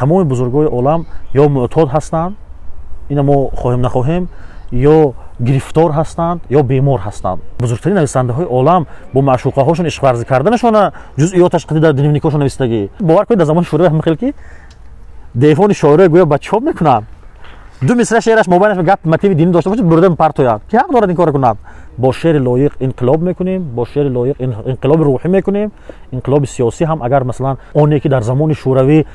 тамоми бузургои олам ё муътод ҳастанд, ина мо хоҳем нахоҳем, ё гирифтор ҳастанд, ё бемор ҳастанд. Бузургтарин нависандаҳои олам бо маъшуқаҳошон ишқварзӣ карданашона ҷузъиёташ қади дар дневникошон навистагӣ. Бовар кунед дар замони шӯравӣ ҳамин хел ки дефони шоираи гӯё ба чоп мекунанд. ду мисра шеъраш мобайнаш гап мотиви динӣ дошта бошад бурда мепартояд. Ки ҳақ дорад ин кора кунад. Бо шеъри лоиқ инқилоб мекунем, бо шеъри лоиқ инқилоби рӯҳӣ мекунем, инқилоби сиёсӣ ҳам агар масалан оне ки дар замони шӯравӣ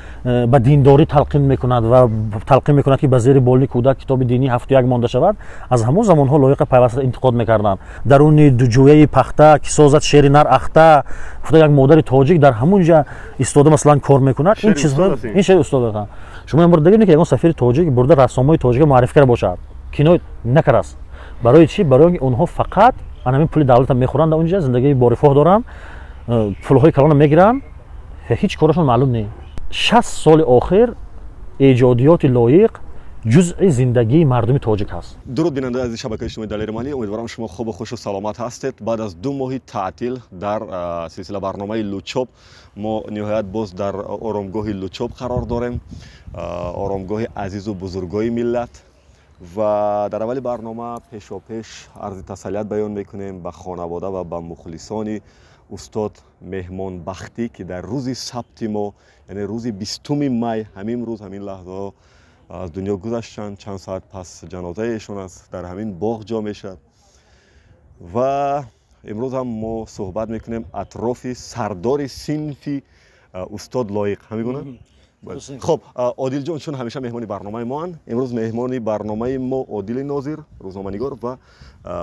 ба диндорӣ талқин мекунад ва талқин мекунад ки ба зери болини кӯдак китоби динӣ 71 монда шавад, аз ҳамон замонҳо лоиқа пайваста интиқод мекарданд. Даруни дуҷӯяи пахта ки созад шери нар ахта, фута як модари тоҷик дар ҳамон ҷа истода масалан кор мекунад. Ин чизҳо ин шери устод аст. шумо амр дагем ки ягон сафири тоҷик бурда рассомои тоҷика муаррифӣ карда бошад. Кинои накардаст. Барои чӣ? Барои ки онҳо фақат анамин пули давлата мехӯранд дар онҷа, зиндагии борифоҳ доранд, пулҳои калона мегиранд, ҳеҷ корашон маълум не. 60 соли охир эҷодиёти лоиқ ҷузъи зиндагии мардуми тоҷик аст. дуруд бинандаи азизи шабакаи иҷтимоии Далери Малӣ, умедворам шумо хубу хушу саломат ҳастед. Баъд аз 2 моҳи таътил дар силсила барномаи Лучоб мо ниҳоят боз дар оромгоҳи Лучоб қарор дорем, оромгоҳи азизу бузургои миллат. ва дар аввали барнома пешопеш арзи таслият баён мекунем ба хонавода ва ба мухлисони устод меҳмонбахтӣ ки дар рӯзи сабти мо, яъне рӯзи 20 май, ҳамин рӯз ҳамин лаҳзаҳо аз дунё гузаштанд. Чанд соат пас ҷанозаешон аст дар ҳамин боғ ҷо мешавад. ва имрӯз ҳам мо суҳбат мекунем атрофи сардори синфи устод лоиқ. ҳамигуна? خب عادل جان چون همیشه مهمانی برنامه ما هستند، امروز مهمانی برنامه ما عادل ناظر روزنامه‌نگار و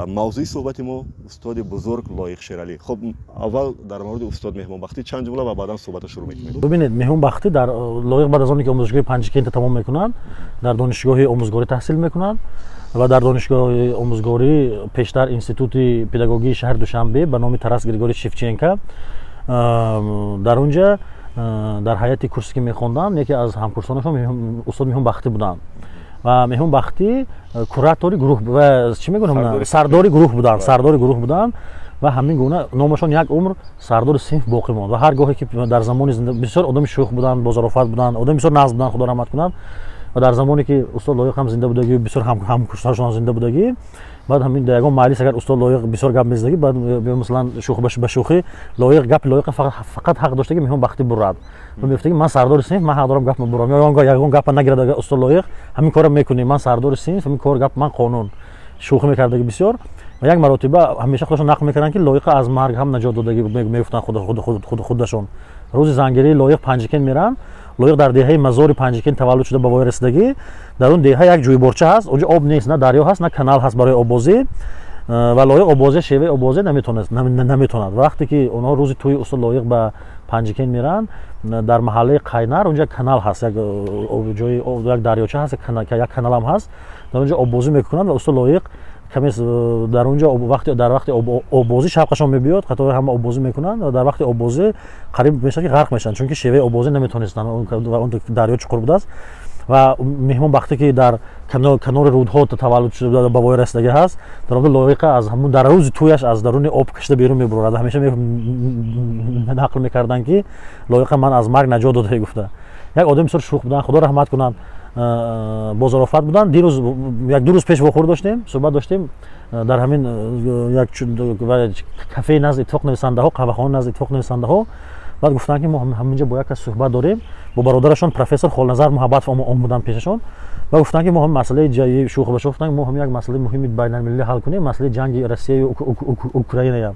موضوع صحبت ما استاد بزرگ لایق شیرالی. خب اول در مورد استاد مهمان بختی چند جمله و بعدا صحبت رو شروع می‌کنیم. ببینید مهمان بختی در لایق بعد از آنکه آموزشگاه پنجکین تمام میکنند در دانشگاه آموزگاری تحصیل میکنند و در دانشگاه آموزگاری پیشتر انستیتوت پداگوژی شهر دوشنبه به نام تراس گریگوری شفچنکا در اونجا در حیاتی کورسی که میخوندم یکی از همکورسانشون استاد مهمان بختی بودن و مهمان بختی کوراتوری گروه و چی میگن سرداری گروه بودن و همین گونه نامشون یک عمر سردار صنف باقی ماند و هر گاهی که در زمان زندگی بسیار آدم شوخ بودن، با ظرافت بودن، آدم بسیار نازک بودن، خدا رحمت کنه. و در زمانی که استاد لایق هم زنده بودگی بسیار همکورسانشون زنده بودگی، بعد همین دیگه مالیس اگر استاد لایق بسیار گپ میزدگی، بعد مثلا شوخ به شوخی لایق گپ لایق فقط حق داشته که مهمان بختی براد و میگفت که من سردار صنف، من حق دارم گپ برام، یا اونجا یگان گپ نگیرد استاد لایق همین کارو میکنه، من سردار صنف، همین کار گپ من قانون شوخی میکردگی بسیار. و یک مرتبه همیشه خودشون نقل میکردن که لایق از مرگ هم نجات دادگی، میگفتن خودشون روز زنگیری لایق پنجکین میرن، لایق در دهه مزار پنجکین تولد شده به وای رسیدگی، در اون دهه یک جویبارچه هست، اونجا آب نیست، نه دریا هست نه کانال هست برای آببازی و لایق آببازی شیوه آببازی نمیتوند. وقتی که اونها روز توی استاد لایق به پنجکین میرن در محله قینر اونجا کانال هست، یک جای یک دریاچه هست که یک کانال هم هست، در اونجا آببازی میکنند و استاد لایق کمی در اونجا در وقت آببازی شبقشون میبیاد، قطار هم آببازی میکنن و در وقت آببازی قریب میشه که غرق میشن چون که شیوه آببازی نمیتونستن و اون دریا چقور بوده است. و مهمان وقتی که در کنار رودها تولد شده به وای رسیدگی هست، در اون لایق از همون در روز تویش از درون آب کشته بیرون میبرد. همیشه نقل میکردن که لایق من از مرگ نجات داده گفته. یک آدم بسیار شوخ بودن، خدا رحمت کنن، با ظرافت بودن. دیروز یک دو روز پیش واخور داشتیم، صحبت داشتیم در همین یک کافه نزد اتفاق نویسنده ها، قهوه‌خانه نزد اتفاق نویسنده ها، بعد گفتن که ما همینجا با یک صحبت داریم با برادرشون پروفسور خالنظر محبت آمدن پیششون و گفتن که ما هم مسئله جایی شوخ به شوخ گفتن ما هم یک مسئله مهم بین المللی حل کنیم، مسئله جنگ روسیه و اوکراین.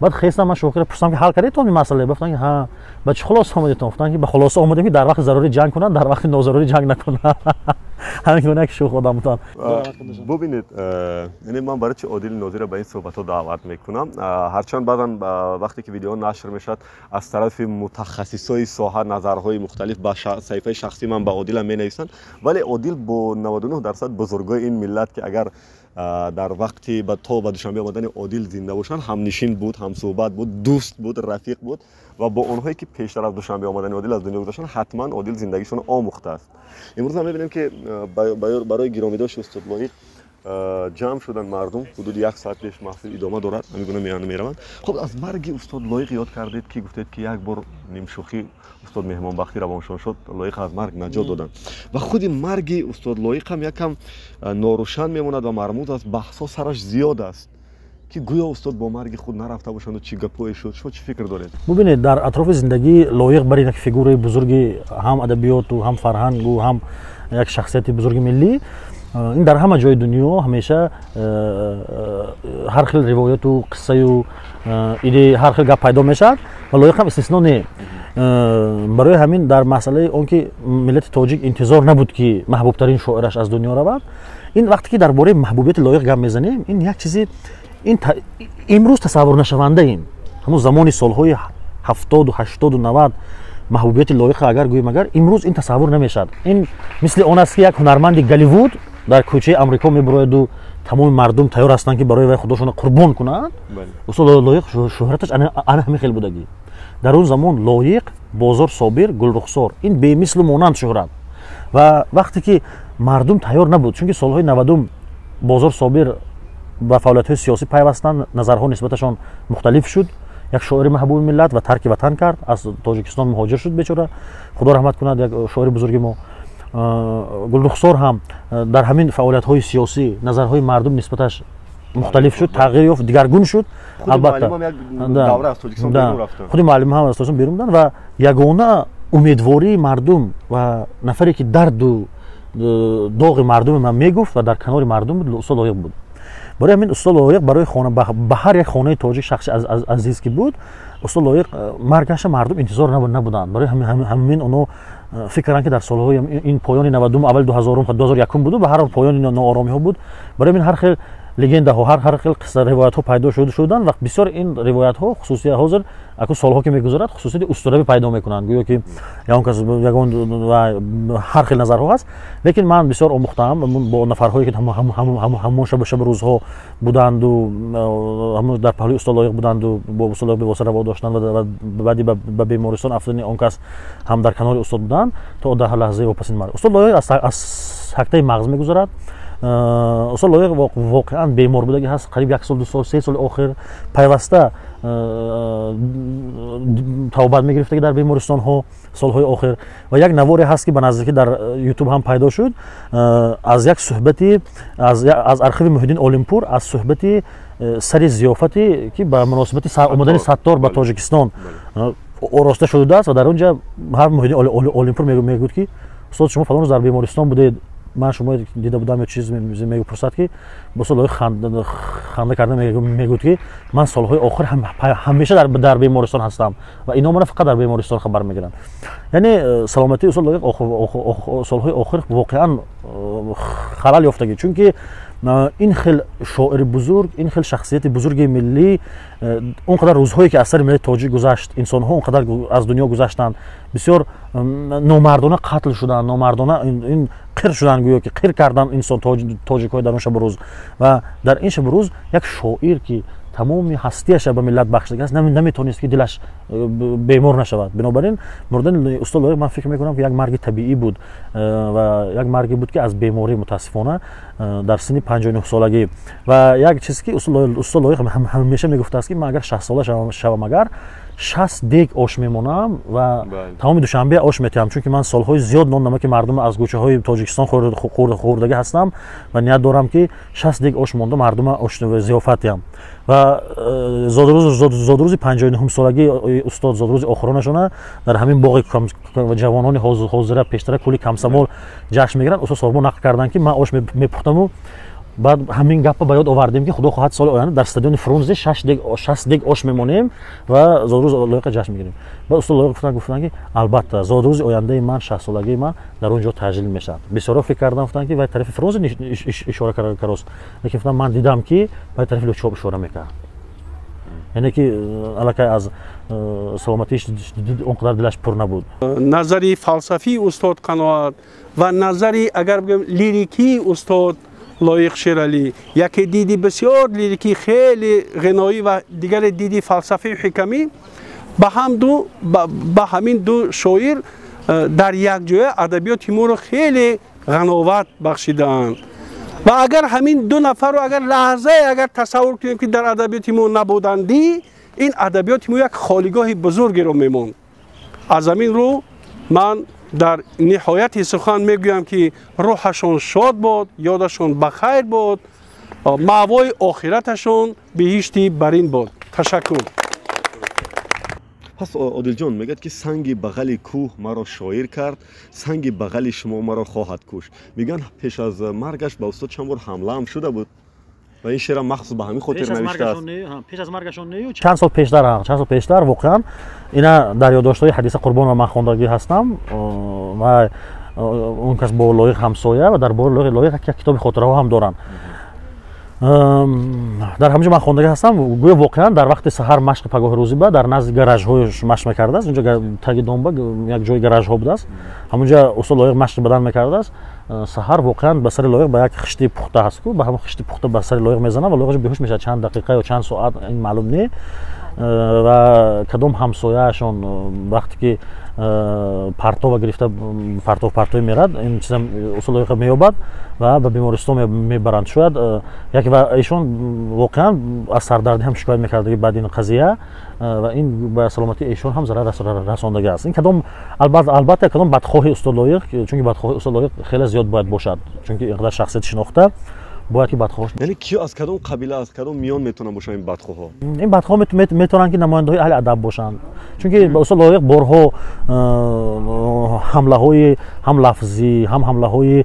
بعد خواستم من شوخی رو پرسیدم که حل کردید تو این مسئله؟ گفتن که ها با چه خلاصه اومدید؟ گفتن که به خلاصه اومدیم که در وقت ضروری جنگ کنن، در وقت ناضروری جنگ نکنن. همین گونه که شوخ آدم بودن. ببینید یعنی من برای چه عادل ناظر رو به این صحبت ها دعوت میکنم، هرچند بعضا وقتی که ویدیو نشر میشد از طرف متخصصای ساحه نظرهای مختلف با صفحه شخصی من به عادل می نویسند، ولی عادل با 99% بزرگای این ملت که اگر در وقتی به دوشنبه آمدن عادل زنده باشن هم نشین بود، هم صحبت بود، دوست بود، رفیق بود و با اونهایی که پیشتر از دوشنبه آمدن عادل از دنیا گذشتن حتما عادل زندگیشون آموخته است. امروز هم می‌بینیم که برای گرامی داشت استاد لایق جمع شدن مردم حدود 1 ساعت پیش محفل ادامه دارد میگونه میانه میروند. خب از مرگ استاد لایق یاد کردید که گفتید که یک بار نیم شوخی استاد مهمان بختی روانشان شد، لایق از مرگ نجات دادن و خود مرگ استاد لایق هم یکم ناروشن میموند و مرموز است، بحثا سرش زیاد است که گویا استاد با مرگ خود نرفته باشند و چی گپای شد. شما چی فکر دارید؟ ببینید در اطراف زندگی لایق برای یک فیگور بزرگی هم ادبیات و هم فرهنگ و هم یک شخصیت بزرگ ملی، این در همه جای دنیا همیشه هر خیل روایت و قصه و ایده هر خیل گپ پیدا میشد و لایق هم استثنا نه. برای همین در مسئله اون که ملت تاجیک انتظار نبود که محبوب ترین شاعرش از دنیا رود، این وقتی که درباره محبوبیت لایق گپ میزنیم این یک چیزی این امروز تصور نشونده ایم. همون زمان سالهای 70 و 80 و 90 محبوبیت لایق اگر گوییم اگر امروز این تصور نمیشد. این مثل اون است که یک هنرمند گالیوود در کوچه آمریکا میبراید و تمام مردم تیار هستند که برای وی خودشون قربان کنند. اصلا لایق شهرتش انا همین خیلی بودگی. در اون زمان لایق، بازار صابر، گلرخسار این به مثل مانند شهرت و وقتی که مردم تیار نبود چون که سالهای 90 بازار صابر با فعالیت‌های سیاسی پیوستند، نظرها نسبتشان مختلف شد. یک شاعر محبوب ملت و ترک وطن کرد، از تاجیکستان مهاجر شد بیچاره، خدا رحمت کند. یک شاعر بزرگ ما گلرخسار هم در همین فعالیت‌های سیاسی نظرهای مردم نسبتش مختلف شد، تغییر یافت، دیگرگون شد. البته دوره از تاجیکستان بیرون رفتن، خود معلم هم از تاجیکستان بیرون رفتن و یگانه امیدواری مردم و نفری که درد و داغ مردم من میگفت و در کنار مردم بود استاد لایق بود. برای همین استاد لایق برای خانه به هر یک خانه تاجیک شخصی از عزیز که بود، استاد لایق مرگش مردم انتظار نبودند. برای همین اونو فکر کردن که در سالهای این پایان 90 اول 2001 بود و به هر پایان ناآرامی ها بود. برای همین هر خیلی لگنده ها هر خیلی قصه روایت ها پیدا شدن و بسیار این روایت ها خصوصی حاضر اكو سالها که میگذرد خصوصیت اسطوره پیدا میکنن، گویا که یا اون کس و هر خیلی نظر ها هست. لیکن من بسیار آموختم با نفرهایی که همون شب روزها بودند و همون در پهلوی استاد لایق بودند و با استاد لایق به واسطه روا داشتن و بعدی به بیمارستان افتادن اون کس هم در کنار استاد بودند تا در لحظه واپس این مرگ. استاد لایق از سکته مغز میگذرد. استاد لایق واقعا بیمار بودگی هست، قریب 1 سال 2 سال 3 سال آخر پیوسته توبت میگرفته که در بیمارستان ها سالهای آخر و یک نواری هست که به نزدیکی در یوتیوب هم پیدا شد از یک صحبتی از ارشیو محیدین اولمپور، از صحبتی سری ضیافتی که به مناسبت آمدن ستار به تاجیکستان آراسته شده است و در اونجا هر محیدین اولمپور میگوید که استاد شما فلان روز در بیمارستان بودید، من شما دیده بودم یه چیز میپرسد که با سالهای خنده کردن میگوید که من سالهای آخر همیشه در بیمارستان هستم و اینا من فقط در بیمارستان خبر میگیرن. یعنی سلامتی استاد لایق سالهای آخر واقعا خلل یافتگی، چون که این خیلی شاعر بزرگ، این خیلی شخصیت بزرگ ملی، اونقدر روزهایی که اثر ملت تاجیک گذشت، انسان ها اونقدر از دنیا گذشتند، بسیار نامردانه قتل شدن، نامردانه این قیر شدن، گویا که قیر کردن انسان تاجیک های در اون شب روز و در این شب روز یک شاعر که تمام هستیش به ملت بخشیده است نمیتونست که دلش بیمار نشود. بنابراین مردن استاد لایق من فکر میکنم که یک مرگ طبیعی بود و یک مرگی بود که از بیماری متاسفانه در سن 59 سالگی و یک چیزی که استاد لایق همیشه میگفته است که من اگر 60 ساله شوم اگر 60 دیگ آش میمونم و تمام دوشنبه آش میتیم، چون که من سالهای زیاد نان نمک مردم از گوشه های تاجیکستان خوردگی هستم و نیت دارم که 60 دیگ آش مونده مردم آش ضیافتیم و زادروز 59 سالگی استاد زادروز آخرانشونه در همین باغ جوانان حاضر پیشتر کلی کمسمال جشن میگیرن. استاد ساربو نقل کردن که من آش میپختم و بعد همین گپ به یاد آوردیم که خدا خواهد سال آینده در استادیوم فرونزه 60 دیگ آش میمونیم و زادروز لایق جشن میگیریم. بعد استاد لایق گفتن که البته زادروز آینده من 60 سالگی من در اونجا تجلیل میشه. بسیارا فکر کردن گفتن که به طرف فرونزه اشاره کردن، لیکن من دیدم که به طرف لوچوب اشاره میکنه، یعنی که علاقه از سلامتیش اونقدر دلش پر نبود. نظری فلسفی استاد قناعت و نظری اگر بگم لیریکی استاد لایق شیرالی، یکی دیدی بسیار لیریکی خیلی غنایی و دیگر دیدی فلسفی حکمی، با همین دو شاعر در یک جای ادبیات تیمور خیلی غناوت بخشیدند. و اگر همین دو نفر رو اگر لحظه اگر تصور کنیم که در ادبیات ما نبودندی، این ادبیات ما یک خالیگاه بزرگی رو میمون. از همین رو من در نهایت سخن میگویم که روحشون شاد باد، یادشون بخیر باد، مأوای آخرتشون بهشتی برین باد. تشکر. پس عادل جان میگه که سنگ بغل کوه مرا شاعر کرد، سنگ بغل شما مرا خواهد کشت. میگن پیش از مرگش به استاد چند بار حمله هم شده بود و این شعر مخصوص به همین خاطر نوشته است. پیش از مرگشون نه، چند سال پیشتر واقعا اینا در یادداشت‌های حدیث قربان و من خواندگی هستم و اون کس با لایق همسایه و در باره لایق یک کتاب خاطره ها هم دارن. در همونجا من خواندگی هستم، گویا واقعا در وقت سحر مشق پگاه روزی بعد در نزد گراژ هایش مشق می‌کرده است. اونجا تگ دنبه یک جای گراژ ها بوده است، همونجا اصول لایق مشق بدن می‌کرده است. سحر واقعا به سر لایق با یک خشتی پخته است که به همون خشتی پخته به سر لایق میزنه و لایقش بیهوش میشه چند دقیقه یا چند ساعت این معلوم نیست. و کدام همسایه‌شون وقتی که پرتو گرفته پرتو میرد این چیزا اصول لایق مییابد و به بیمارستان میبرند. شاید یکی و ایشون واقعا از سردردی هم شکایت میکرده که بعد این قضیه و این به سلامتی ایشون هم ضرر رساندگی است. این کدام البته کدام بدخواهی استاد لایق، چون بدخواهی استاد لایق خیلی زیاد باید باشد، چون که اینقدر شخصیت شناخته باید که بدخواه. یعنی کی از کدام قبیله از کدام میان میتونن باشن این بدخواه؟ این بدخواه میتونن که نماینده های اهل ادب باشن، چون که به اصول لایق بارها حمله های هم لفظی هم حمله های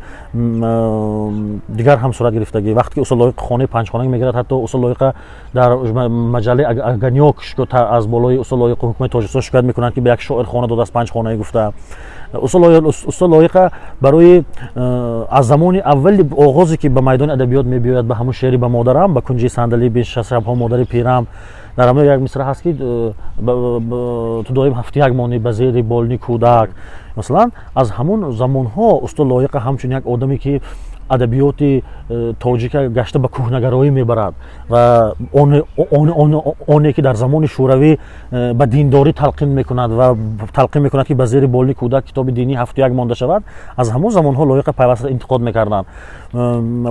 دیگر هم صورت گرفتگی. وقتی که اصول لایق خانه پنجخانه میگیرد، حتی اصول لایق در مجله اگانیوک از بالای اصول لایق حکومت تاجیکستان شکایت میکنن که به یک شاعر خانه داده از پنجخانه گفته. اصول لایق برای از زمان اول آغازی که به میدان ادبیات میبیاید به همون شعری به مادرم، به کنجی صندلی بیش از شب ها مادر پیرم، در همون یک مصرع هست که تو دایم هفته یک مانی به زیر بالنی کودک. مثلا از همون زمان ها اصول لایق همچون یک آدمی که ادبیات تاجیک گشته به کوهنگرایی میبرد و اونی که در زمان شوروی به دینداری تلقین میکند و تلقین میکند که به زیر بالنی کودک کتاب دینی هفته یک مانده شود، از همون زمان ها لایق پیوسته انتقاد میکردند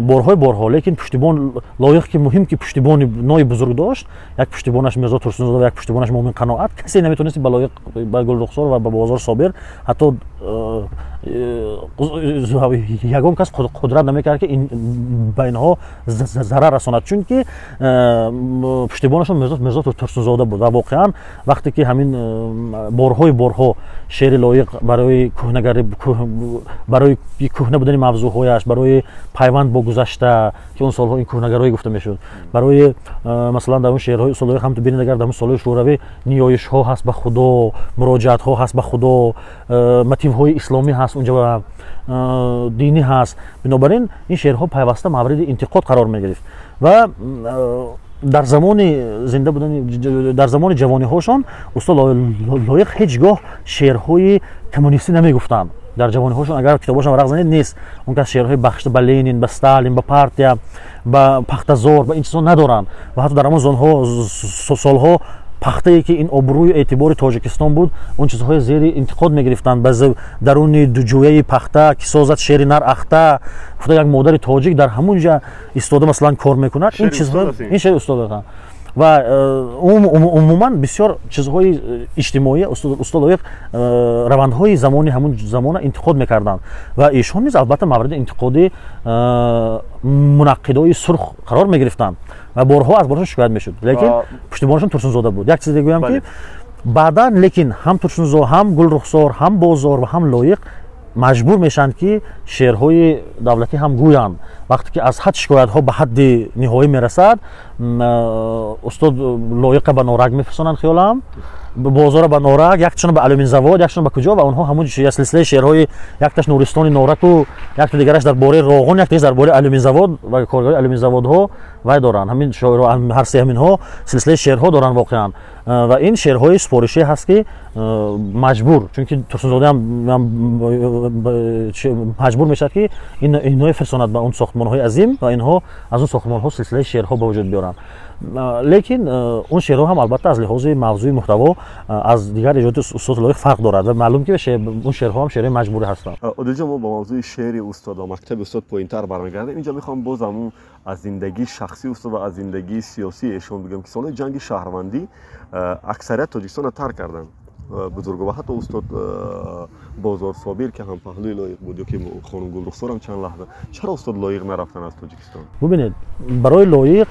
بارها. لیکن پشتیبان لایق که مهم که پشتیبان نوع بزرگ داشت، یک پشتیبانش میرزا ترسونزاده و یک پشتیبانش مومن قناعت، کسی نمیتونست به لایق به گلرخسار و به بازار صابر حتی یگان کس قدرت نمیکرد که این به اینها ضرر رساند، چون که پشتیبانشون میرزا ترسونزاده بود. و واقعا وقتی که همین بارها شعر لایق برای کهنگری، برای کهنه بودن موضوعهایش، برای پیوند با گذشته که اون سالها این کهنگرایی گفته میشد، برای مثلا در اون شعرهای اصول لایق هم تو ببینید اگر در اون سالهای شوروی نیایش ها هست به خدا، مراجعت ها هست به خدا، متیو های اسلامی هست اونجا و دینی هست، بنابراین این شعرها پیوسته مورد انتقاد قرار میگرفت و در زمان زنده بودن، در زمان جوانی هاشون استاد لایق هیچگاه شعرهای کمونیستی نمیگفتن. در جوانی هاشون اگر کتاباشون ورق زنید نیست، اون که شعرهای بخشته به لنین، به استالین، به پارتیا، به پختزار، به این چیزا ندارن و حتی در همون سالها پخته که این ابروی اعتبار تاجیکستان بود، اون چیزهای زیر انتقاد میگرفتن. باز درون دوجویه پخته که سازد شعر نر اخته گفته یک مادر تاجیک در همونجا استاد مثلا کار میکنه. این چیزها این شعر استاد و عموما بسیار چیزهای اجتماعی استاد لایق روندهای زمانی همون زمان انتقاد میکردن و ایشون نیز البته مورد انتقاد منقدای سرخ قرار میگرفتن و بارها از بارشون شکایت میشد، لیکن پشتیبانشون ترسونزاده بود. یک چیز دیگه هم که بعدا لیکن هم ترسونزاده، هم گلرخسار، هم بازار و هم لایق مجبور میشن که شعرهای دولتی هم گویند. وقتی که از حد شکایت ها به حد نهایی میرسد، استاد لایق به نارنج میفرستند خیالم، بازار به نارنج، یک چون به آلومین زواد، یک چون به کجا و اونها همون سلسله شعرهای یک تاش نورستان نارک و یک تا دیگرش درباره راغون، یک تا درباره آلومین زواد و کارگرای آلومین زواد ها و دارن. همین شاعرها هر سه همین ها سلسله شعرها دارن واقعا و این شعرهای سپارشی هست که مجبور، چون که ترسونزاده هم مجبور میشد که اینها فرستاند به اون ساختمان های عظیم و اینها از اون ساختمان ها سلسله شعرها به وجود بیارن лекин он шеърҳо ҳам албатта аз лиҳози мавзӯи муҳтаво аз дигар иҷоди устоди лоиқ фарқ дорад ва маълум ки он шеърҳо ҳам шеърҳои маҷбурӣ ҳастанд. одилҷон, мо ба мавзӯи шеъри устод ва мактаби устод поинтар бармегардем. инҷо мехоҳам боз ҳамун аз зиндагии шахсии устод ва аз зиндагии сиёсии эшон бигӯям ки солҳои ҷанги шаҳрвандӣ аксарият тоҷикистонро тарк карданд. бузургова ҳатто устод бозор собир ки ҳампаҳлӯи лоиқ буд ё ки хонум гулрухсорам чанд лаҳза, чаро устод лоиқ нарафтан аз тоҷикистон? бубинед, барои лоиқ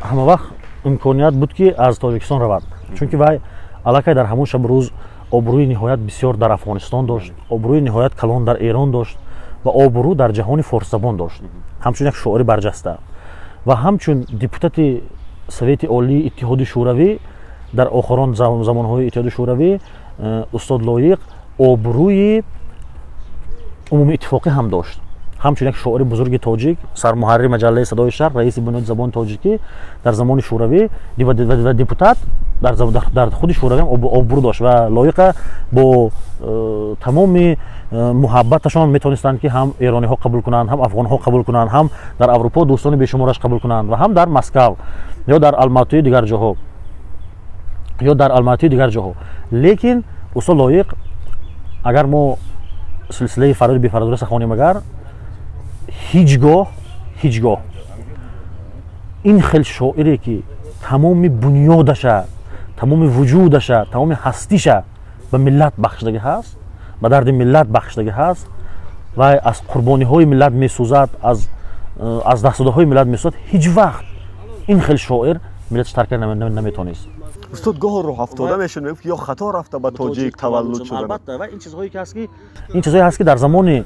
ҳама вақт имконият буд ки аз тоҷикистон равад, чунки вай аллакай дар ҳамон шаб рӯз обрӯи ниҳоят бисёр дар афғонистон дошт, обрӯи ниҳоят калон дар эрон дошт ва обрӯ дар ҷаҳони форсзабон дошт, ҳамчун як шоири барҷаста ва ҳамчун депутати совети олии иттиҳоди шӯравӣ дар охирон замонҳои иттиҳоди шӯравӣ устод лоиқ обрӯи умуми иттифоқӣ ҳам дошт, ҳамчун як шоири бузурги тоҷик, сармуҳаррири маҷаллаи Садои Шарқ, раиси буниёди забони тоҷикӣ дар замони шӯравӣ ва депутат дар худи шӯравӣ ҳам обрӯ дошт ва лоиқа бо тамоми муҳаббаташон метавонистанд ки ҳам эрониҳо қабул кунанд, ҳам афғонҳо қабул кунанд, ҳам дар аврупо дӯстони бешумораш қабул кунанд ва ҳам дар Москав ё дар Алматии дигар ҷоҳо ё дар Алматии дигар ҷоҳо. Лекин устод лоиқ агар мо силсилаи фароди бефародро сахонем, агар ҳеҷ гоҳ ин хел шоире ки тамоми бунёдаша, тамоми вуҷудаша, тамоми ҳастиша ба миллат бахшидагӣ ҳаст, ба дарди миллат бахшидагӣ ҳаст, вай аз қурбониҳои миллат месӯзад, аз дастдодаҳои миллат месӯзад, ҳеҷ вақт ин хел шоир миллаташ тарк карда наметавонист. устод гоҳо роҳ афтода мешунем ки ё хато рафта ба тоҷик таваллуд шуда. албатта ва ин чизҳое ҳаст ки дар замони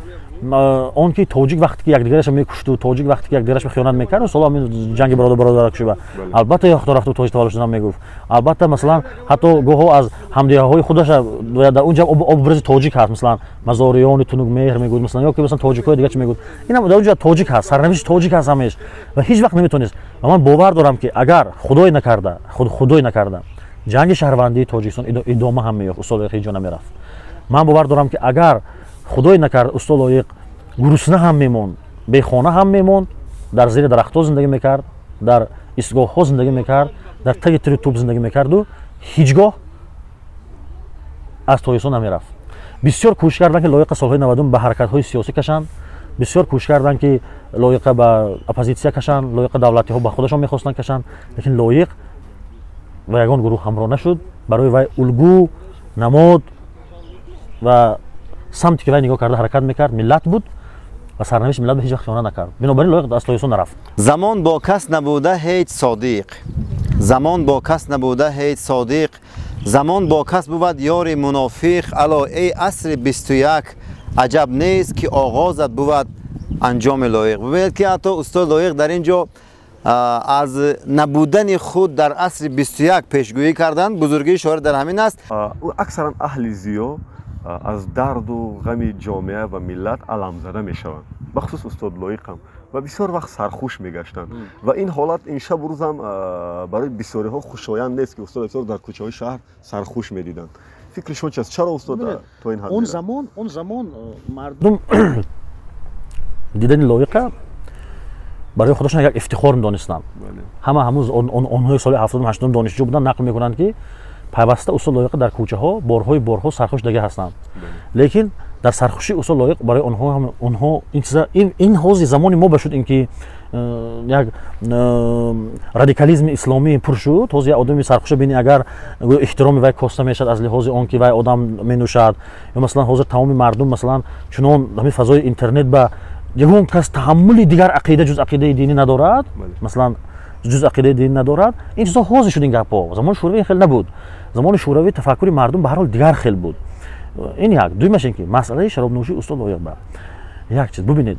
он ки тоҷик вақте ки якдигараша мекушту, тоҷик вақте ки якдигараша хиёнат мекард, соло ҳамин ҷанги бародар кушиба, албатта ё хато рафту тоҷик таваллуд шуда мегуфт. албатта масалан ҳатто гоҳо аз ҳамдиҳаҳои худаша дар унҷа образи тоҷик ҳаст, масалан мазориони тунугмеҳр мегӯд, масалан ё ки масалан тоҷикҳои дигар чӣ мегӯд, инам дар унҷа тоҷик ҳаст, сарнавишти тоҷик ҳаст ҳамеш ва ҳеҷ вақт наметавонист. ва ман бовар дорам ки агар худой накарда ҷанги шаҳрвандии тоҷикистон идома ҳам меёфт, устод лоиқ ҳеҷ ҷо намерафт. ман бовар дорам ки агар худой накард устод лоиқ гурусна ҳам мемонд, бехона ҳам мемонд, дар зери дарахтҳо зиндагӣ мекард, дар истгоҳҳо зиндагӣ мекард, дар таги тири тӯб зиндагӣ мекарду ҳеҷ гоҳ аз тоҷикистон намерафт. бисёр кӯшиш карданд ки лоиқа солҳои 90 ба ҳаракатҳои сиёсӣ кашанд, бисёр кӯшиш карданд ки лоиқа ба оппозитсия кашанд, лоиқа давлатиҳо ба худашон мехостанд кашанд, лекин лоиқ ва ягон гурӯҳ ҳамроҳ нашуд. Барои вай улгӯ, намод ва самте ки вай нигоҳ карда ҳаракат мекард миллат буд ва сарнавишти миллат ҳеҷ вақт хиёнат накард. Бинобар ин лоиқ аз тоҷикистон нарафт. замон бо кас набуда ҳеҷ содиқ, замон бо кас набуда ҳеҷ содиқ, замон бо кас бувад ёри мунофиқ, алло эй асри 21 аҷаб нест ки оғозат бувад анҷоми лоиқ. бубинед ки ҳатто устод лоиқ дар ин ҷо аз набудани худ дар асри 21 пешгӯӣ карданд. бузургии шоир дар ҳамин аст. аксаран аҳли зиё аз дарду ғами ҷомеа ва миллат аламзада мешаванд, бахусус устод лоиқам ва бисёр вақт сархуш мегаштанд ва ин ҳолат ин шабу рӯзам барои бисёриҳо хушоянд нест ки устод бисёр дар кӯчаҳои шаҳр сархуш медиданд. фикри шумо чист? чаро устод то ин ҳад он замон мардум дидани лоиқа барои худашон як ифтихор медонистанд. ҳамун онҳои соли 70-80 донишҷӯ буданд нақл мекунанд ки пайваста устод лоиқа дар кӯчаҳо борҳо сархуш дага ҳастанд. лекин дар сархушии устод лоиқ барои онҳо ин ҳози замони мо башуд ин ки як радикализми исломӣ пур шуд. ҳозир як одами сархуша бини агар эҳтироми вай коста мешавад аз лиҳози он ки вай одам менӯшад ё масалан ҳозир тамоми мардум масалан чунон ҳамин фазои интернет ба ягон кас таҳаммули дигар ақида ҷуз ақидаи динӣ надорад, масалан ҷуз ақидаи динӣ надорад. ин чизҳо ҳозир шуд ин гапҳо. замони шӯравӣ ин хел набуд. замони шӯравӣ тафаккури мардум ба ҳар ҳол дигар хел буд. ин як. дуюмаш ин ки масъалаи шаробнӯшии устод лоиқ ба як чиз бубинед,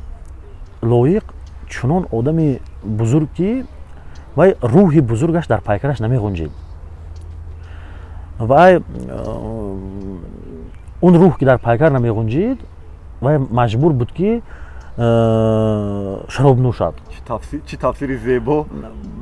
лоиқ чунон одами бузург ки вай рӯҳи бузургаш дар пайкараш намеғунҷид. вай он рӯҳ ки дар пайкар намеғунҷид вай маҷбур буд ки шароб нӯшад. чӣ тафсири зебо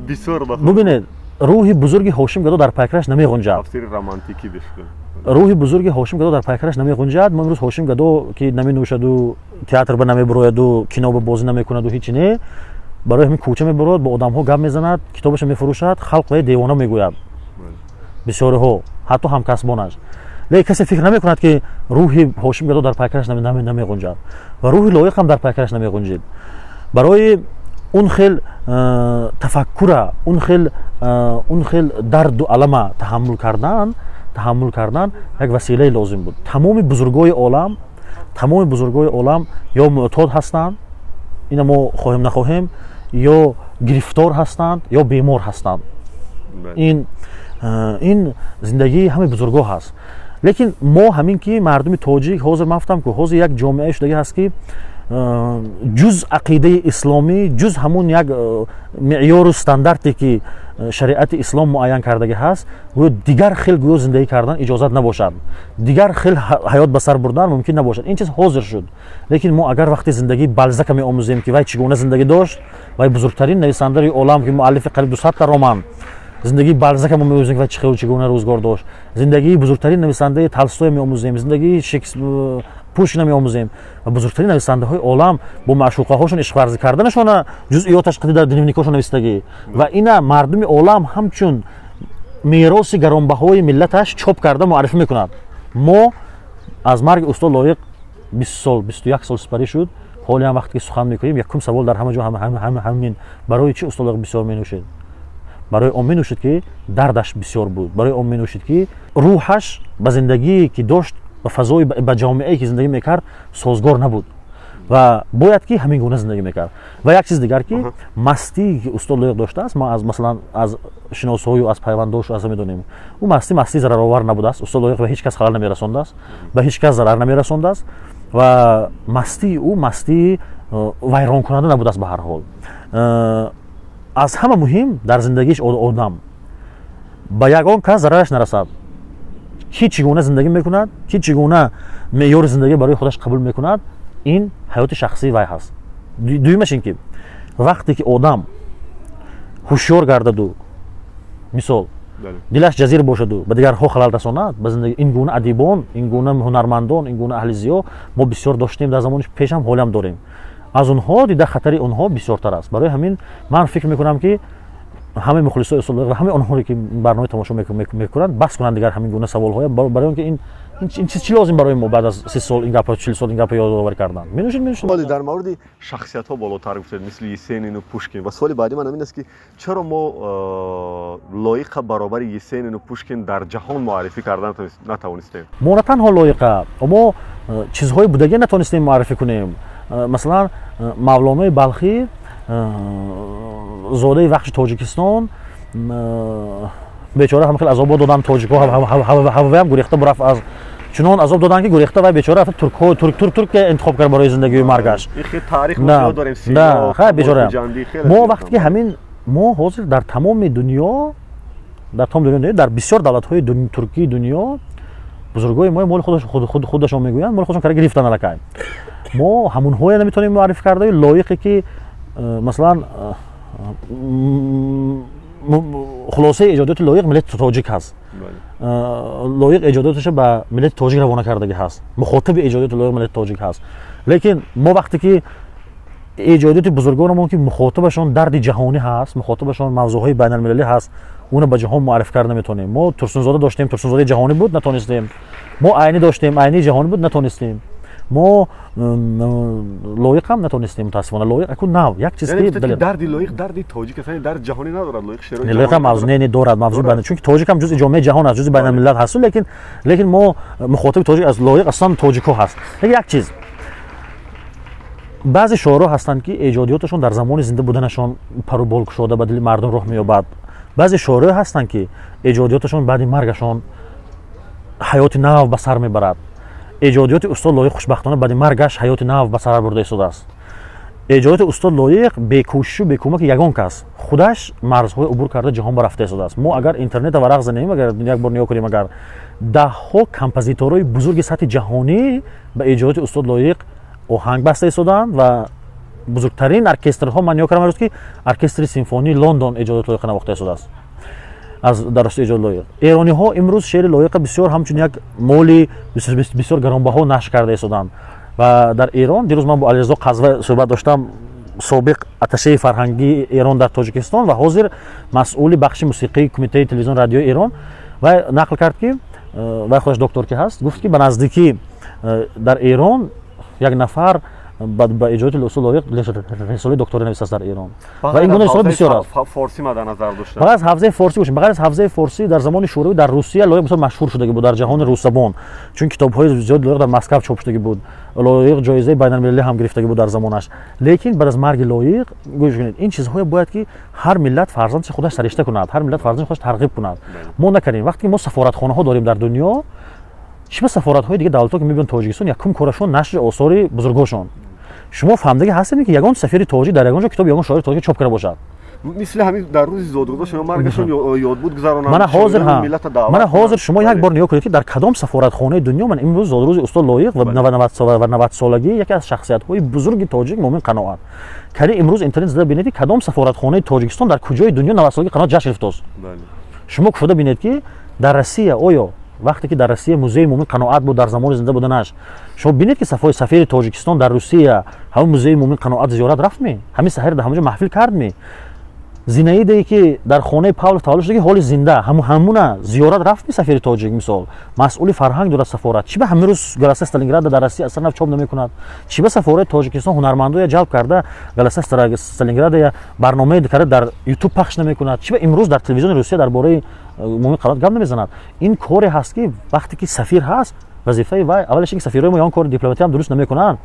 бисёр бубинед, рӯҳи бузурги ҳошим гадо дар пайкараш намеғунҷад. тафсири романтикӣ бишкун. рӯҳи бузурги ҳошим гадо дар пайкараш намеғунҷад. мо имрӯз ҳошим гадо ки наменӯшаду, театр ба намебирояду, кино ба бозӣ намекунаду, ҳеҷ не, барои ҳамин кӯча мебурад, бо одамҳо гап мезанад, китобашро мефурӯшад, халқ вай девона мегӯяд. Бисёриҳо, ҳатто ҳамкасбонаш. Лекин касе фикр намекунад ки рӯҳи Ҳошим Гадо дар пайкараш намеғунҷад ва рӯҳи лоиқ ҳам дар пайкараш намеғунҷид. Барои он хел тафаккура, он хел дарду алама таҳаммул кардан як василаи лозим буд. Тамоми бузургои олам ё муътод ҳастанд, ина мо хоҳем нахоҳем, ё гирифтор ҳастанд, ё бемор ҳастанд. ин зиндагии ҳамаи бузургҳо ҳаст. Лекин мо ҳамин ки мардуми тоҷик ҳозир ман гуфтам ки ҳозир як ҷомеае шудагӣ ҳаст ки ҷуз ақидаи исломӣ, ҷуз ҳамун як меъёру стандарте ки шариати ислом муайян кардагӣ ҳаст, гӯё дигар хел гӯё зиндагӣ кардан иҷозат набошад, дигар хел ҳаёт ба сар бурдан мумкин набошад. Ин чиз ҳозир шуд. Лекин мо агар вақти зиндагии Балзака меомӯзем ки вай чӣ гуна зиндагӣ дошт, вай бузургтарин нависандаи олам ки муаллифи қариб 200 роман, зиндагии Балзака мо меомӯзем ки вай чӣ гуна рӯзгор дошт, зиндагии бузургтарин нависандаи Толстоя меомӯзем, зиндагии Пушкина меомӯзем ва бузургтарин нависандаҳои олам бо маъшуқаҳошон ишқварзӣ карданашона ҷузъиёташ қади дар дневникҳошон навистагӣ ва ина мардуми олам ҳамчун мероси гаронбаҳои миллаташ чоп карда муаррифӣ мекунад. Мо аз марги устод Лоиқ 20 сол, 21 сол сипарӣ шуд. ҳоле ҳам вақте ки сухан мекунем якум савол дар ҳама ҷо ҳамин барои чӣ устод Лоиқ бисёр менӯшид? барои он менӯшид ки дардаш бисёр буд, барои он менӯшид ки рӯҳаш ба зиндагие ки дошт ва фазои ба ҷомеае ки зиндагӣ мекард созгор набуд ва бояд ки ҳамин гуна зиндагӣ мекард. Ва як чиз дигар ки мастии ки устод Лоиқ доштааст, мо масалан аз шиносҳою аз пайвандошу аз медонем, ӯ мастии зараровар набудааст. Устод Лоиқ ба ҳеҷ кас халал намерасондааст, ба ҳеҷ кас зарар намерасондааст ва мастии ӯ мастии вайронкунанда набудааст. Ба ҳар ҳол аз ҳама муҳим дар зиндагииш одам ба ягон кас зарараш нарасад. ки чӣ гуна зиндагӣ мекунад, ки чӣ гуна меъёри зиндагӣ барои худаш қабул мекунад, ин ҳаёти шахсии вай ҳаст. дуюмаш ин ки вақте ки одам ҳушёр гардаду, мисол дилаш ҷазир бошаду ба дигарҳо халал расонад ба зиндагӣ, ин гуна адибон, ин гуна ҳунармандон, ин гуна аҳли зиё мо бисёр доштем дар замони пешам, ҳолиам дорем. аз онҳо дида хатари онҳо бисёртар аст. барои ҳамин ман фикр мекунам ки ҳамаи мухлисои устод Лоиқ ва ҳамаи онҳое ки барномаи тамошо мекунанд баҳс кунанд дигар ҳамин гуна саволҳоя, барои он ки ин чиз чӣ лозим барои мо баъд аз 30 сол ин гапа 40 сол ин гапа ёдоварӣ кардан. менӯшед. ولی در مورد شخصیت‌ها بالاتر گفتید مثل یسین و پوشکین و سوال بعدی من همین است که چرا ما لایق برابر یسین و پوشکین در جهان معرفی کردن نتوانستیم؟ ما نه تنها لایق، اما چیزهای بودگی نتوانستیم معرفی کنیم. مثلا مولانای بلخی زاده بخش تاجیکستان بیچاره هم خیلی عذاب دادن تاجیک‌ها هوا هم گریخته برفت از چنان عذاب دادن که گریخته و بیچاره رفت ترک انتخاب کرد برای زندگی و مرگش. این تاریخ ما داریم نه خیلی بیچاره ما وقتی که همین ما حاضر در تمام دنیا در بسیار دولت‌های ترکی دنیا بزرگای ما مال خودشون میگویند مال خودشون کار گرفتن الکای ما همون های نمیتونیم معرفی کرده لایقی که مثلا خلاصه ایجادات لایق ملت تاجیک هست. لایق ایجاداتش به ملت تاجیک روانه کردگی هست. مخاطب ایجادات لایق ملت تاجیک هست. لیکن ما وقتی که ایجادات بزرگانمون که مخاطبشون درد جهانی هست، مخاطبشون موضوعهای بین المللی هست، اونو به جهان معرفی کرد نمیتونیم. ما ترسونزاده داشتیم، ترسونزاده جهانی بود نتونستیم. ما عینی داشتیم، عینی جهانی بود نتونستیم. ما لایق هم نتونستیم متاسفانه. لایق اكون نو یک چیز که درد لایق درد تاجیک اصلا درد جهانی ندارد. لایق شروع لایق هم موضوع نه دارد موضوع بین، چون که تاجیک هم جزء جامعه جهان است، جزء بین الملل هست. لیکن ما مخاطب تاجیک از لایق اصلا تاجیک‌ها هست. یک چیز بعضی شاعرها هستند که ایجادیاتشون در زمان زنده بودنشون پروبال شده به دل مردم راه مییابد. بعضی شاعرها هستند که ایجادیاتشون بعد مرگشون حیات نو به سر میبرد. ایجادیات استاد لایق خوشبختانه بعد مرگش حیات نو به سر برده شده است. ایجادیات استاد لایق به کوشش و به کمک یگان کس خودش مرزهای عبور کرده جهان برفته شده است. ما اگر اینترنت ورق زنیم، اگر یک بار نگاه کنیم، اگر ده ها کمپوزیتورهای بزرگ سطح جهانی به ایجادیات استاد لایق آهنگ بسته شدند و بزرگترین ارکسترها من نگاه کردم که ارکستر سیمفونی لندن ایجادات لایق نواخته شده است. از درست ایجاد لایق ایرانی ها امروز شعر لایق بسیار همچون یک مولی بسیار گرانبها نشر کرده شدند و در ایران دیروز من با علیرضا قزوی صحبت داشتم، собиқ аташаи фарҳангии Эрон дар Тоҷикистон ва ҳозир масъули бахши мусиқии кумитаи телевизион радиои Эрон вай нақл кард ки вай худаш доктор ки ҳаст, гуфт ки ба наздикӣ дар Эрон як нафар ба иҷоди усул лоиқ рисолаи докторӣ нависаст дар Эрон ва ин гуна рисола бисёр аст. форсӣ мада назар дошта. фақат аз ҳавзаи форсӣ бошем. бағайр аз ҳавзаи форсӣ дар замони шӯравӣ дар Русия лоиқ бисёр машҳур шудагӣ буд дар ҷаҳони рӯззабон, чун китобҳои зиёди лоиқ дар Москав чоп шудагӣ буд. лоиқ ҷоизаи байналмилалӣ ҳам гирифтагӣ буд дар замонаш. лекин баъд аз марги лоиқ гӯш кунед, ин чизҳое бояд ки ҳар миллат фарзанди худаш саришта кунад, ҳар миллат фарзанди худаш тарғиб кунад. мо накардем. вақте ки мо сафоратхонаҳо дорем дар дунё, чиба сафоратҳои дига давлатҳо ки мебинанд Тоҷикистон якум корашон нашри осори бузургҳошон. шумо фаҳмдагӣ ҳастед ки ягон сафири тоҷик дар ягон ҷо китоби ягон шоири тоҷик чоп карда бошад. мисли ҳамин дар рӯзи зодгузор шумо маргашон ёд буд гузаронанд. мана ҳозир шумо як бор нигоҳ кунед ки дар кадом сафоратхонаи дунё ман имрӯз зодрӯзи устод лоиқ ва 90 солагӣ яке аз шахсиятҳои бузурги тоҷик Момин Қаноат. Кани имрӯз интернет зада бинед ки кадом сафоратхонаи Тоҷикистон дар куҷои дунё 90 солаги Қаноат ҷашн гирифтааст. шумо кушода бинед ки дар Россия оё вақте ки дар Россия музеи Момин Қаноат буд дар замони зинда буданаш, шумо бинед ки сафири Тоҷикистон дар Русия ҳамон музеи Момин Қаноат зиёрат рафтми, ҳамин саҳар дар ҳамон ҷо маҳфил кардми. Зинаидае ки дар хонаи Павлов таваллуд шудаги ҳоли зинда ҳамуна зиёрат рафтми сафири тоҷик мисол масъули фарҳанг дорад сафорат. чиба ҳамирӯз галасаи Сталинград дар Россия асар нав чоп намекунад? чиба сафораи Тоҷикистон ҳунармандоя ҷалб карда галасаи Сталинград барномаи карда дар YouTube пахш намекунад? чиба имрӯз дар телевизиони Русия дар бораи Момин Қаноат гап намезанад? ин коре ҳаст ки вақте ки сафир ҳаст вазифаи вай аввалаш ин ки сафирҳои мо ягон кори дипломатӣ ҳам дуруст намекунанд.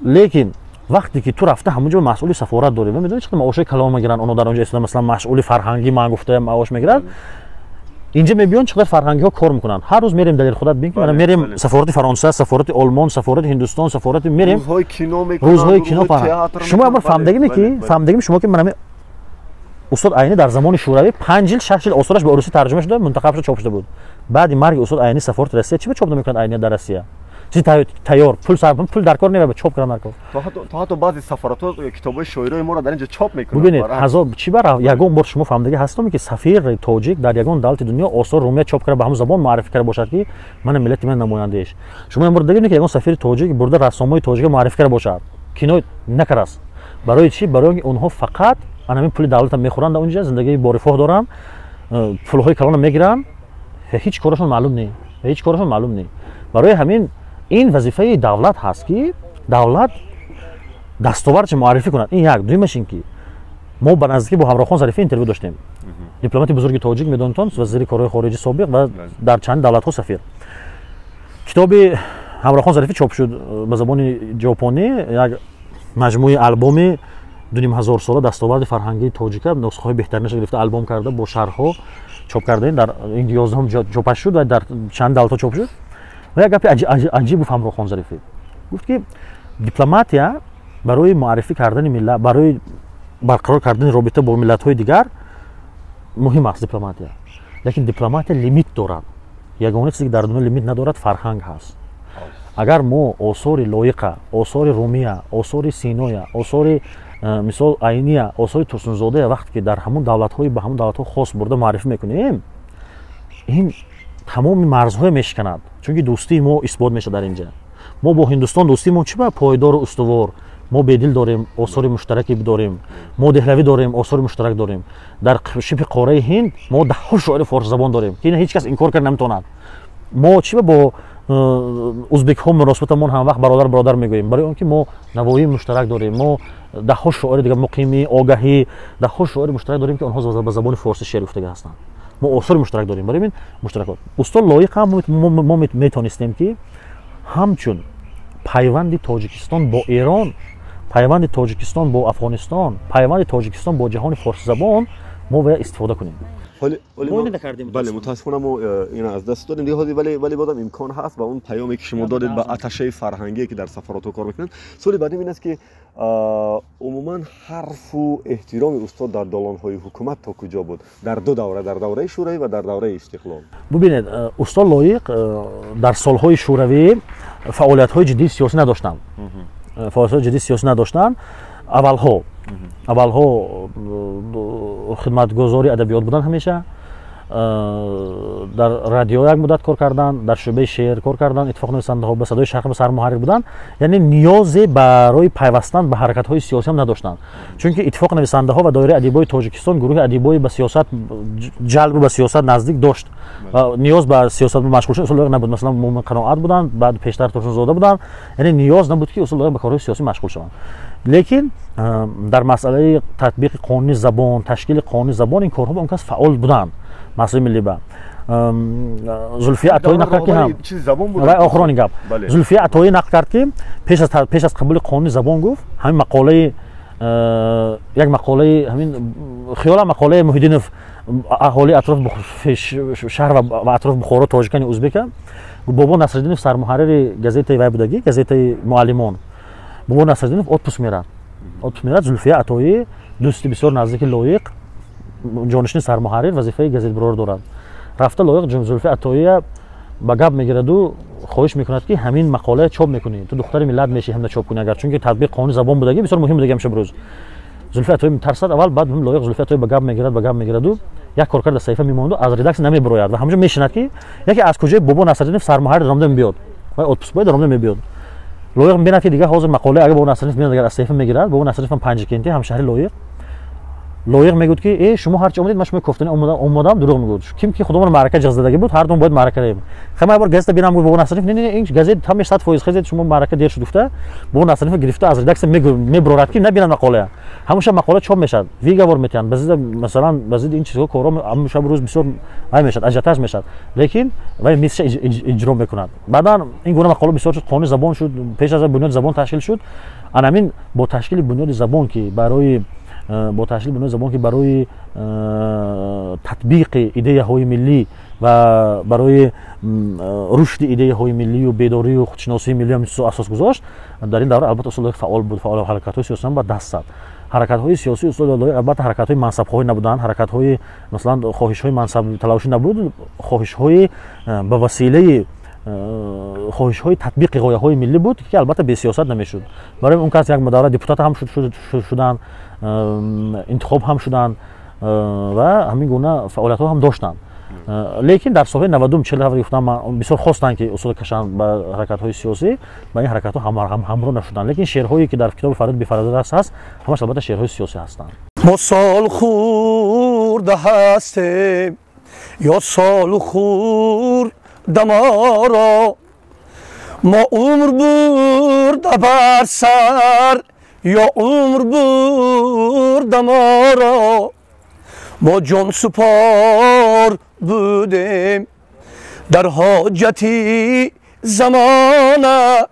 лекин вақте ки ту рафта ҳамон ҷо масъули сафорат дорӣ ва медонӣ чӣ қадар маошҳои калон мегиранд, онҳо дар он ҷо истода масалан машъули фарҳангӣ ман гуфтаам маош мегиранд. инҷа мебиён чӣ қадар фарҳангиҳо кор мекунанд. ҳар рӯз мерем далел худат бин ки мана мерем сафорати Фаронса, сафорати Олмон, сафорати Ҳиндустон, сафорати мерем рӯзҳои кино фарҳанг. шумо амр фаҳмдагиме шумо ки мана устод Айнӣ дар замони шӯравӣ 5 жил 6 жил осораш ба русӣ тарҷума шуда мунтақаб шуда чоп шуда буд. баъди марги устод Айнӣ сафорати Россия чиба чоп намекунад Айнӣ дар Россия? چی تیار پول در کار نمیاد چاپ کردن کار تا حتی بعضی سفارت‌ها کتابای شاعرای ما رو در اینجا چاپ میکنن. ببینید هزار چی برای یگان بار شما فهمیدگی هستم که سفیر تاجیک در یگان دولت دنیا آثار رومیه چاپ کرده به همون زبان معرفی کرده باشد که من ملت من نماینده‌اش. شما امروز دیدید که یگان سفیر تاجیک برده رسامای تاجیک معرفی کرده باشد کینو نکرده. برای چی؟ برای اونها فقط همین پول دولت هم میخورند در اونجا زندگی با رفاه دارن پولهای کلان میگیرن هیچ کارشون معلوم نیست برای همین این وظیفه دولت هست که دولت دستاوردش معرفی کند. این یک. دومش این که ما به نزدیکی با همراهخان ظریفی اینترویو داشتیم. دیپلمات بزرگ تاجیک میدونتون وزیر کارهای خارجی سابق و در چند دولت‌ها سفیر. کتاب همراهخان ظریفی چاپ شد به زبان ژاپنی یک مجموعه آلبوم 2000 ساله دستاورد فرهنگی تاجیک نسخه‌های بهترینش گرفته آلبوم کرده با شرح‌ها چاپ کرده در این 11 چاپ شد و در چند دولت‌ها چاپ شد. و یک گپ عجیب گفت همراهخان ظریفی گفت که دیپلماتیا برای معرفی کردن ملت برای برقرار کردن رابطه با ملت‌های دیگر مهم است دیپلماتیا لیکن دیپلماتیا لیمیت دارد یگانه چیزی که در دنیا لیمیت ندارد فرهنگ هست اگر ما آثار لایق آثار رومیه آثار سینویا آثار مثال عینیه آثار توسنزاده وقتی که در همون دولت‌های به همون دولت‌ها خاص برده معرفی میکنیم این تمام مرزهای میشکند چون که دوستی ما اثبات میشه در اینجا ما با هندوستان دوستی ما چی با پایدار و استوار ما بدیل داریم آثار مشترکی داریم ما دهلوی داریم آثار مشترک داریم در شبه قاره هند ما 10 شاعر فارسی زبان داریم که هیچ کس انکار کرد نمیتواند ما چی با ازبک ها مناسبتمون هم وقت برادر میگوییم برای اینکه ما نوایی مشترک داریم ما 10 شاعر دیگه مقیمی آگاهی 10 شاعر مشترک داریم که اونها به زبان فارسی شعر گفته هستند ما آثار مشترک داریم برای این مشترکات استاد لایق هم ما میتونستیم که همچون پیوند تاجیکستان با ایران پیوند تاجیکستان با افغانستان پیوند تاجیکستان با جهان فارسی زبان ما باید استفاده کنیم بله متاسفانه ما این از دست دادیم دیگه ولی بازم امکان هست و اون پیامی که شما دادید به آتشه فرهنگی که در سفارات کار میکنن سوال بعدی این است که عموما حرف و احترام استاد در دالان‌های حکومت تا کجا بود در دو دوره در دوره شوروی و در دوره استقلال ببینید استاد لایق در سالهای شوروی فعالیت‌های جدی سیاسی نداشتند اولها خدمتگزاری ادبیات بودن همیشه در رادیو یک مدت کار کردن، در شعبه شعر کار کردن، اتفاق نویسنده ها به صدای شرق سرمحرر بودن، یعنی نیازی برای پیوستن به حرکت های سیاسی هم نداشتند. چون که اتفاق نویسنده ها و دایره ادیبای تاجیکستان گروه ادیبای به سیاست جلب به سیاست نزدیک داشت و نیاز به سیاست مشغول شدن اصلا نبود. مثلا مومن قناعت بودن، بعد پیشتر توشون زاده بودن، یعنی نیاز نبود که اصلا به کارهای سیاسی مشغول شوند. لیکن در مسئله تطبیق قانون زبان، تشکیل قانون زبان، این کارها با اون کس فعال بودند. مسئله ملی با زلفی عطایی نقل کرد که هم رای آخرانی گپ زلفی عطایی نقل کرد که پیش از قبول قانون زبان گفت همین مقاله یک مقاله همین خیال مقاله محیدینوف اهالی اطراف شهر و اطراف بخارا تاجیکان ازبک بابا نصرالدینوف سرمحرر گزیته وای بودگی گزیته معلمان بابا نصرالدینوف اتپوس میرد زلفی عطایی دوستی بسیار نزدیک لایق جانشین سرمحرر وظیفه گزیت برار دارد. رفته لایق زلفی عطایی با گپ میگیرد و خواهش میکند که همین مقاله چاپ میکنی، تو دختر ملت میشی هم چاپ کنی، اگر چون که تطبیق قانون زبان بودگی بسیار مهم بودگی همیشه بروز. زلفی عطایی میترسد اول، بعد هم لایق زلفی عطایی با گپ میگیرد و یک کارکرد صحیفه میماند و از ردکس نمیبراید و همونجا میشنید که یکی از کجای بابا نصرالدین سرمحرر درآمده میاد و اتپوس باید درآمده میاد. لایق میبیند که دیگه حاضر مقاله اگه بابا نصرالدین میاد اگر از صحیفه میگیرد، بابا نصرالدین پنجکنتی همشهری لایق میگفت که ای شما هرچی اومدید من شما گفتنی اومدم دروغ میگفت. کیم که خودمون معرکه جز دادگی بود، هر دوم باید معرکه ریم. خیلی بار گزیده ببینم بابا نصرالدین نه این گزیده همش 100% خزید شما معرکه دیر شد گفته بابا نصرالدین گرفته از ردکس میبرورد که نبینن مقاله همونش مقاله چاپ میشد ویگا ور میتن بزید مثلا بزید این چیزها کارا همون شب روز بسیار وای میشد اجتاج میشد لیکن وای میشه اجرا میکنند. بعدا این گونه مقاله بسیار شد قانون زبان شد، پیش از بنیاد زبان تشکیل شد. همین با تشکیل بنیاد زبان که برای تطبیق ایده های ملی و برای رشد ایده های ملی و بیداری و خودشناسی ملی هم اساس گذاشت. در این دوره البته اصول فعال بود، فعال حرکت های سیاسی هم با دست زد. حرکت های سیاسی اصول البته حرکت های منصب خواهی نبودند، حرکت های مثلا خواهش های منصب تلاشی نبود، خواهش های به وسیله خواهش های تطبیق غایه های ملی بود که البته به سیاست نمیشد. برای اون کس یک مدار دیپوتات هم شدن، انتخاب هم شدن و همین گونه فعالیت ها هم داشتن. لیکن در سال 92 40 گفتم بسیار خواستن که اصول کشان به حرکت های سیاسی و این حرکت ها همراه نشدن. لیکن شعرهایی که در کتاب فرید بی‌فرازه هست همش البته شعرهای سیاسی هستند. ما سال خورده هستیم یا سال خورده ما را، ما عمر برده بر سر یا عمر برده ما را، ما جان سپار بودیم در حاجتی زمانه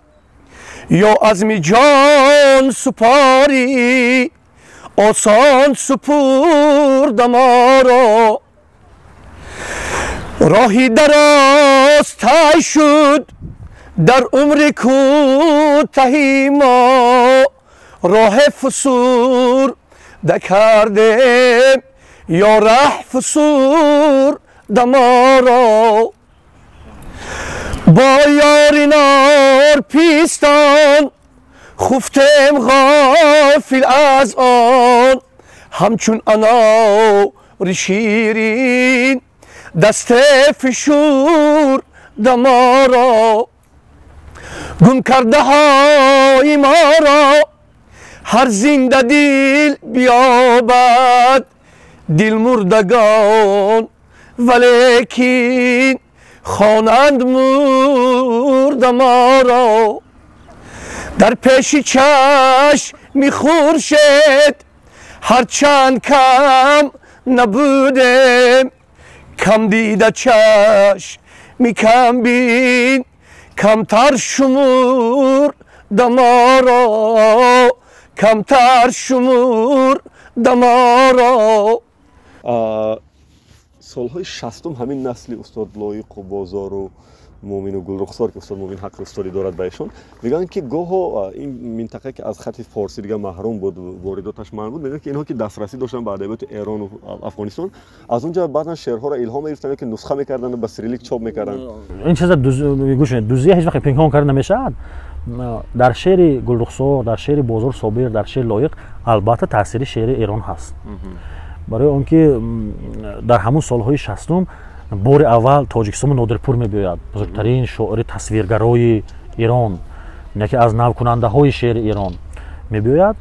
یا عزم جان سپاری آسان سپرده ما را. راهی دراز طی شد در عمر کوتاهی ما، راه فسور کردیم یا ره فسور ما را. با یاری نار پیستان خفتیم غافل از آن، همچون انار شیرین دست فشور ما را. گم کرده های ما را هر زنده دل بیابد، دل مردگان ولیکن خوانند مرد ما را. در پیش چشم خورشید هرچند کم نبودیم، کم دیده چشم کم بین کمتر شمور ما را، کمتر شمور ما را. سالهای 60 همین نسل استاد لایق و بازار و مومن و گلرخسار که استاد مومن حق استادی دارد بهشون میگن که گاه این منطقه که از خط فارسی دیگه محروم بود، وارداتش ممنوع بود، میگن که اینها که دسترسی داشتن به ادبیات ایران و افغانستان از اونجا بعضا شعرها را الهام گرفتن که نسخه میکردن و به سریلیک چاپ میکردن. این چیزا گوش کنید، دوزی هیچ وقت پنهان کردن نمیشه. در شعر گلرخسار، در شعر بازار صابر، در شعر لایق البته تاثیر شعر ایران هست. барои он ки дар ҳамон солҳои 60 бори аввал тоҷикистон нодирпур мебиёяд, бузургтарин шоири тасвиргарои Ирон, яке аз навкунандаҳои шеъри Ирон мебиёяд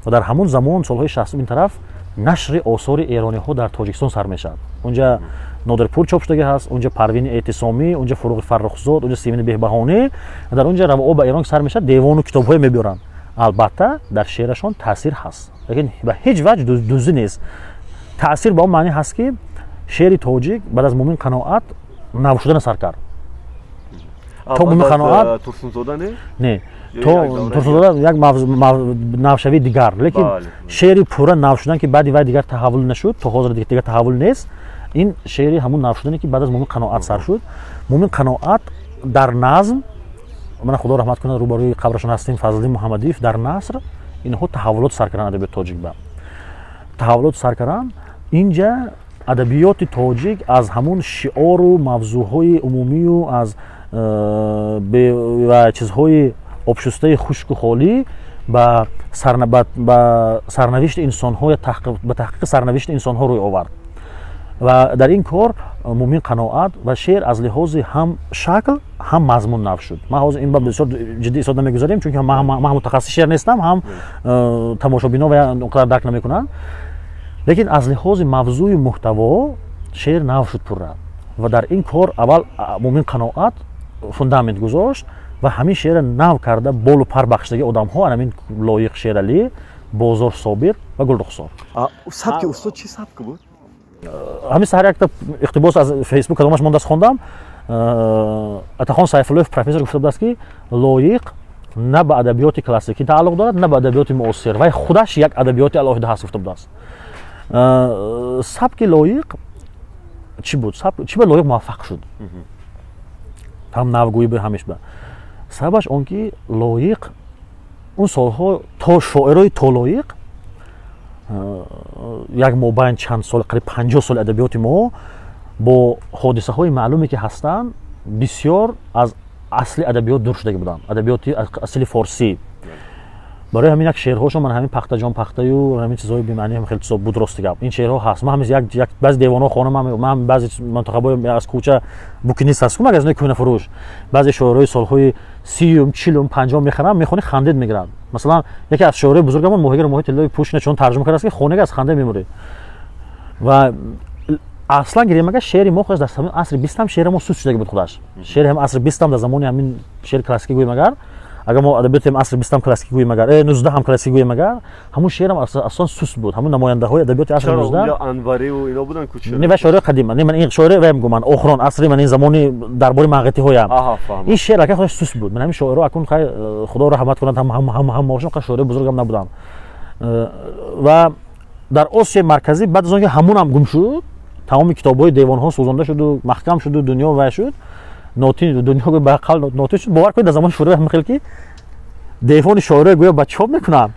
ва дар ҳамон замон солҳои 60 ин тараф нашри осори эрониҳо дар тоҷикистон сар мешавад. Унҷа нодирпур чоп шудагӣ ҳаст, унҷа парвини эътисомӣ, унҷа фуруғи фаррухзод, унҷа симини беҳбаҳонӣ, дар унҷа равоо ба Эрон сар мешавад, девону китобҳое мебиёранд. Албатта дар шеърашон таъсир ҳаст, лекин ба ҳеҷ ваҷ дузӣ нест. таъсир ба он маъне ҳаст ки шеъри тоҷик баъд аз Муъмин Қаноат нав шудана сар кард. То Муъмин Қаноат Турсунзода не, то Турсунзода як навшавии дигар, лекин шеъри пурра нав шудан ки баъди вай дигар таҳаввул нашуд, то ҳозир дигар таҳаввул нест. ин шеъри ҳамон нав шудане ки баъд аз Муъмин Қаноат сар шуд. Муъмин Қаноат дар назм, мана худо раҳмат кунад, рӯбарӯи қабрашон ҳастем, Фазлиддин Муҳаммадиев, дар наср инҳо таҳаввулот сар карданд, адабиёти тоҷик ба таҳаввулот сар карданд. Инҷа адабиёти тоҷик аз ҳамон шиору мавзӯъҳои умумию аз ва чизҳои обшустаи хушку холӣ ба сарнавишти инсонҳо я ба таҳқиқи сарнавишти инсонҳо рӯй овард. ва дар ин кор Муъмин Қаноат ва шеър аз лиҳози ҳам шакл ҳам мазмун нав шуд. Ман ҳозир ин ба бисёр ҷиддӣ истифода намегузарем, чунки ман мутахассиси шеър нестам, ҳам тамошобино ва онқадар дарк намекунанд. лекин аз лиҳози мавзӯи муҳтаво шеър нав шуд пурра. ва дар ин кор аввал Муъмин Қаноат фундамент гузошт ва ҳамин шеъра нав карда болу пар бахшидаги одамҳо, ҳамин Лоиқ Шералӣ, Бозор Собир ва Гулрухсор. сабки устод чӣ сабки буд? ҳамин саҳар як иқтибос аз фейсбук кадомаш мондааст хондам. Атахон Сайфуллоев профессор гуфта будааст ки Лоиқ на ба адабиёти классикӣ тааллуқ дорад, на ба адабиёти муосир. Вай худаш як адабиёти алоҳида ҳаст гуфта будааст. сабки Лоиқ чӣ буд? Чӣ ба Лоиқ муваффақ шуд? ҳам навгӯӣ ба ҳамиш ба. Сабабаш он ки Лоиқ он солҳо то шоирои то Лоиқ як мобайн чанд сол, қариб 50 соли адабиёти мо бо ҳодисаҳои маълуме ки ҳастанд бисёр аз асли адабиёт дур шудаги буданд, адабиёти асли форсӣ. барои ҳамин як шеърҳошон ман ҳамин пахтаҷон пахтаю ҳамин чизҳои бемаъни хеле чизо буд рости гап. ин шеърҳо ҳаст. ман ҳамин як баъзи девонҳо хонам, ман баъзи мантақабҳои аз кӯча букинист ҳаст, ман аз инои кӯҳнафурӯш баъзе шоирҳои солҳои 30, 40, 50 мехарам, мехони хандед мегиранд. масалан яке аз шоирҳои бузургамон Моҳигир Моҳитиллои Пушкина чун тарҷума кардааст ки хонага аз ханда мемурӣ. ва аслан гиремага шеъри мо худаш дар самои асри 20 шеъри мо суст шудаги буд худаш. шеъри ҳам асри 20 дар замони ҳамин шеъри классикӣ гӯем агар, агар мо адабиёти асри 20 классикӣ гӯем агар, 19 ҳам классикӣ гӯем агар, ҳамун шеърам аслан суст буд. ҳамун намояндаҳои адабиёти асри 19 Анвариву ино буданд ку чӣ? Не ва шоирои қадим. Не, ман ин шоирои вай мегӯман охирон асри ман ин замони дарбори мағитиҳоям. ин шеър ака худаш суст буд. ман ҳамин шоиро акун хай худо раҳмат кунад, ҳам мошон ка шоирои бузургам набуданд. ва дар Осияи марказӣ баъд аз он ки ҳамунам гум шуд, тамоми китобҳои девонҳо сӯзонда шуду, маҳкам шуду, дунё вай шуд, нотин дунё ба қал нотин шуд. бовар кунед дар замони шӯравӣ ҳамин хел ки девони шоиро гӯё ба чоп мекунанд.